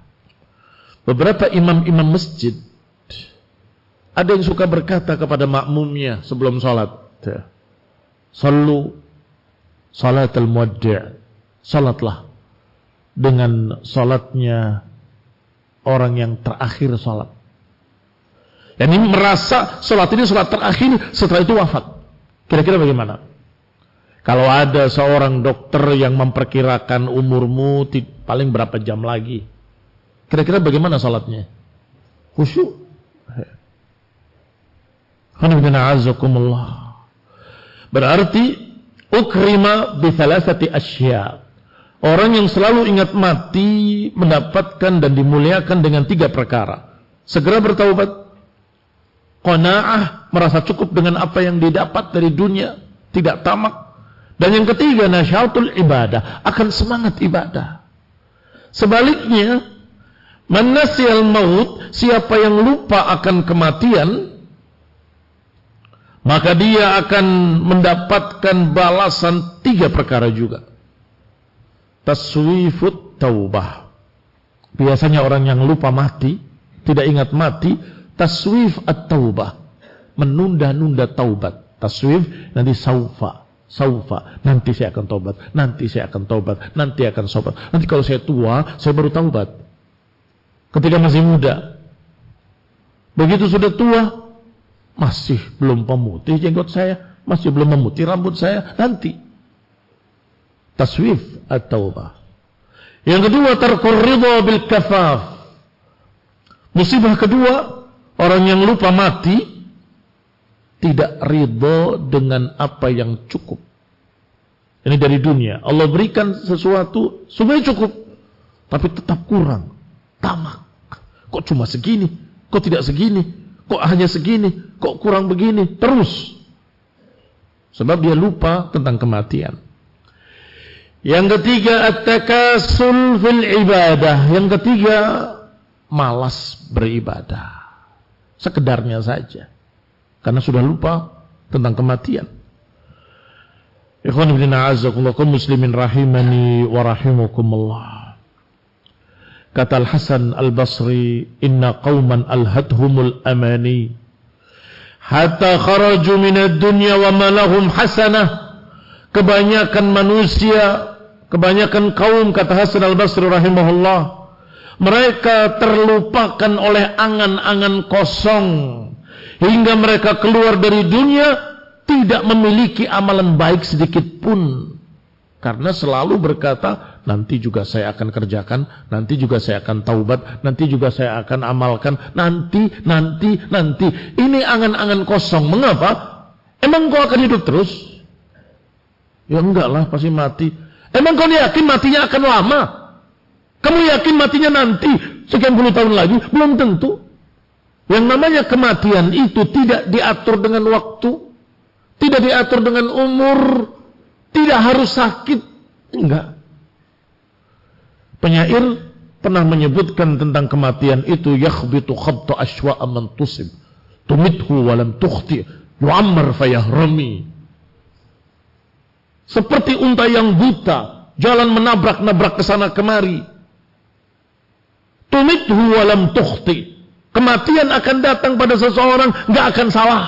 Beberapa imam-imam masjid, ada yang suka berkata kepada makmumnya sebelum salat, sallu salatul muwaddi', salatlah dengan salatnya orang yang terakhir salat. Yani merasa salat ini salat terakhir, setelah itu wafat. Kira-kira bagaimana? Kalau ada seorang dokter yang memperkirakan umurmu paling berapa jam lagi, kira-kira bagaimana salatnya? Khusyuk. Berarti ukrima bi thalathati asya. Orang yang selalu ingat mati mendapatkan dan dimuliakan dengan 3 perkara. Segera bertaubat, qanaah, merasa cukup dengan apa yang didapat dari dunia, tidak tamak. Dan yang ketiga, nasyatul ibadah, akan semangat ibadah. Sebaliknya, man nasiyal maut, siapa yang lupa akan kematian, maka dia akan mendapatkan balasan 3 perkara juga. Taswifut taubah. Biasanya orang yang lupa mati, tidak ingat mati, taswif at-taubah, menunda-nunda taubat. Taswif nanti saufa, nanti saya akan taubat, nanti saya akan taubat, nanti akan taubat. Nanti kalau saya tua, saya baru taubat. Ketika masih muda. Begitu sudah tua, masih belum memutih jenggot saya, masih belum memutih rambut saya, nanti. Taswif at-taubah. Yang kedua, tarkur ridha bil kafaf. Musibah kedua, orang yang lupa mati tidak ridha dengan apa yang cukup. Ini dari dunia. Allah berikan sesuatu sebenarnya cukup, tapi tetap kurang. Tamak. Kok cuma segini? Kok tidak segini? Kok hanya segini? Kok kurang begini? Terus. Sebab dia lupa tentang kematian. Yang ketiga, at-takasul fil ibadah. Yang ketiga, malas beribadah. Sekedarnya saja. Karena sudah lupa tentang kematian. Ikhwan ibn a'azakullah, kaum muslimin rahimani wa rahimakumullah. Kata Al-Hasan Al-Basri, inna qawman alhadhumul amani hatta kharaju minad dunya wa ma lahum hasanah. Kebanyakan manusia, kebanyakan kaum, kata Hasan Al-Basri rahimahullah, mereka terlupakan oleh angan-angan kosong hingga mereka keluar dari dunia tidak memiliki amalan baik sedikit pun, karena selalu berkata, nanti juga saya akan kerjakan, nanti juga saya akan taubat, nanti juga saya akan amalkan, nanti. Ini angan-angan kosong. Mengapa? Emang kau akan hidup terus? Ya enggak lah, pasti mati. Emang kau yakin matinya akan lama? Kamu yakin matinya nanti sekian puluh tahun lagi? Belum tentu. Yang namanya kematian itu tidak diatur dengan waktu, tidak diatur dengan umur, tidak harus sakit. Enggak. Penyair pernah menyebutkan tentang kematian itu, yakhbitu khabta ashwa'a man tusib tumithu walam tukhti yu'ammar fayahrami. Seperti unta yang buta, jalan menabrak-nabrak ke sana kemari. Tumithu walam tukhti. Kematian akan datang pada seseorang, enggak akan salah.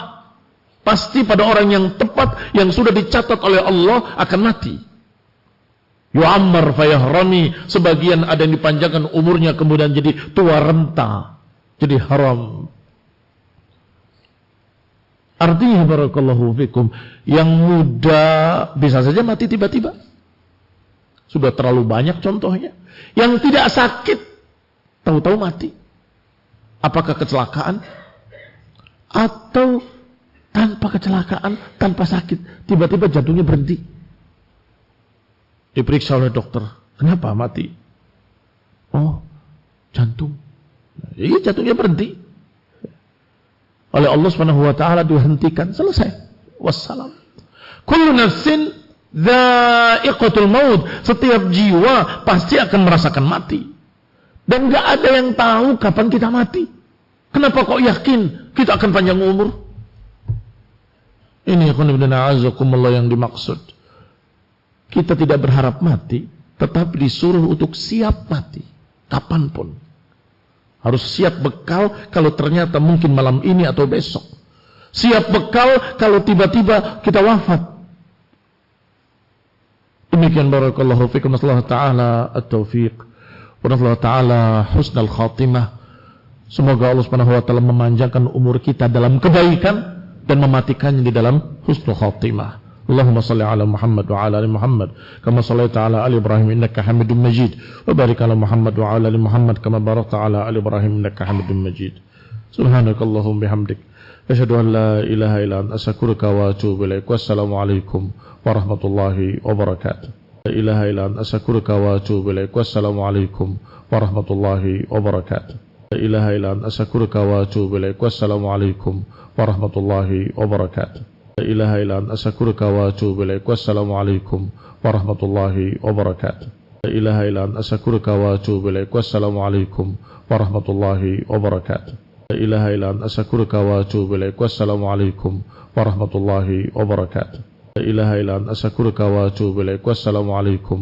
Pasti pada orang yang tepat, yang sudah dicatat oleh Allah akan mati. Yu'ammar fayahrami. Sebagian ada yang dipanjangkan umurnya kemudian jadi tua renta, jadi haram. Artinya barakallahu fikum, yang muda bisa saja mati tiba-tiba. Sudah terlalu banyak contohnya. Yang tidak sakit tahu-tahu mati. Apakah kecelakaan atau tanpa kecelakaan, tanpa sakit, tiba-tiba jantungnya berhenti. Diperiksa oleh dokter, kenapa mati? Oh, jantung. Iya, jantungnya berhenti. Oleh Allah Subhanahu wa taala dihentikan, selesai. Wassalam. Kullu nafsin dha'iqatul maut. Setiap jiwa pasti akan merasakan mati. Dan enggak ada yang tahu kapan kita mati. Kenapa kok yakin kita akan panjang umur? Ini ikhwan ibn a'azakumullah yang dimaksud. Kita tidak berharap mati, tetapi disuruh untuk siap mati kapanpun. Harus siap bekal kalau ternyata mungkin malam ini atau besok. Siap bekal kalau tiba-tiba kita wafat. Demikian barakallahu fikum. Nasallahu ta'ala at-taufiq wa nasallahu ta'ala husnal khatimah. Semoga Allah Subhanahu wa taala memanjangkan umur kita dalam kebaikan dan mematikannya di dalam husnul khatimah. اللهم صل على محمد وعلى ال محمد كما صليت على ال ابراهيم انك حميد مجيد وبارك على محمد وعلى ال محمد كما باركت على ال ابراهيم انك حميد مجيد سبحانك اللهم بحمدك أشهد أن لا إله إلا أنت أستغفرك وأتوب إليك والسلام عليكم ورحمة الله وبركاته لا إله إلا أنت أستغفرك وأتوب إليك والسلام عليكم ورحمة الله وبركاته لا إله إلا أنت أستغفرك وأتوب إليك والسلام عليكم ورحمة الله وبركاته لا إله إلا أنت أستغفرك وأتوب إليك والسلام عليكم ورحمة الله وبركاته لا إله إلا أنت أستغفرك وأتوب إليك والسلام عليكم ورحمة الله وبركاته لا إله إلا أنت أستغفرك وأتوب إليك والسلام عليكم ورحمة الله وبركاته لا إله إلا أنت أستغفرك وأتوب إليك والسلام عليكم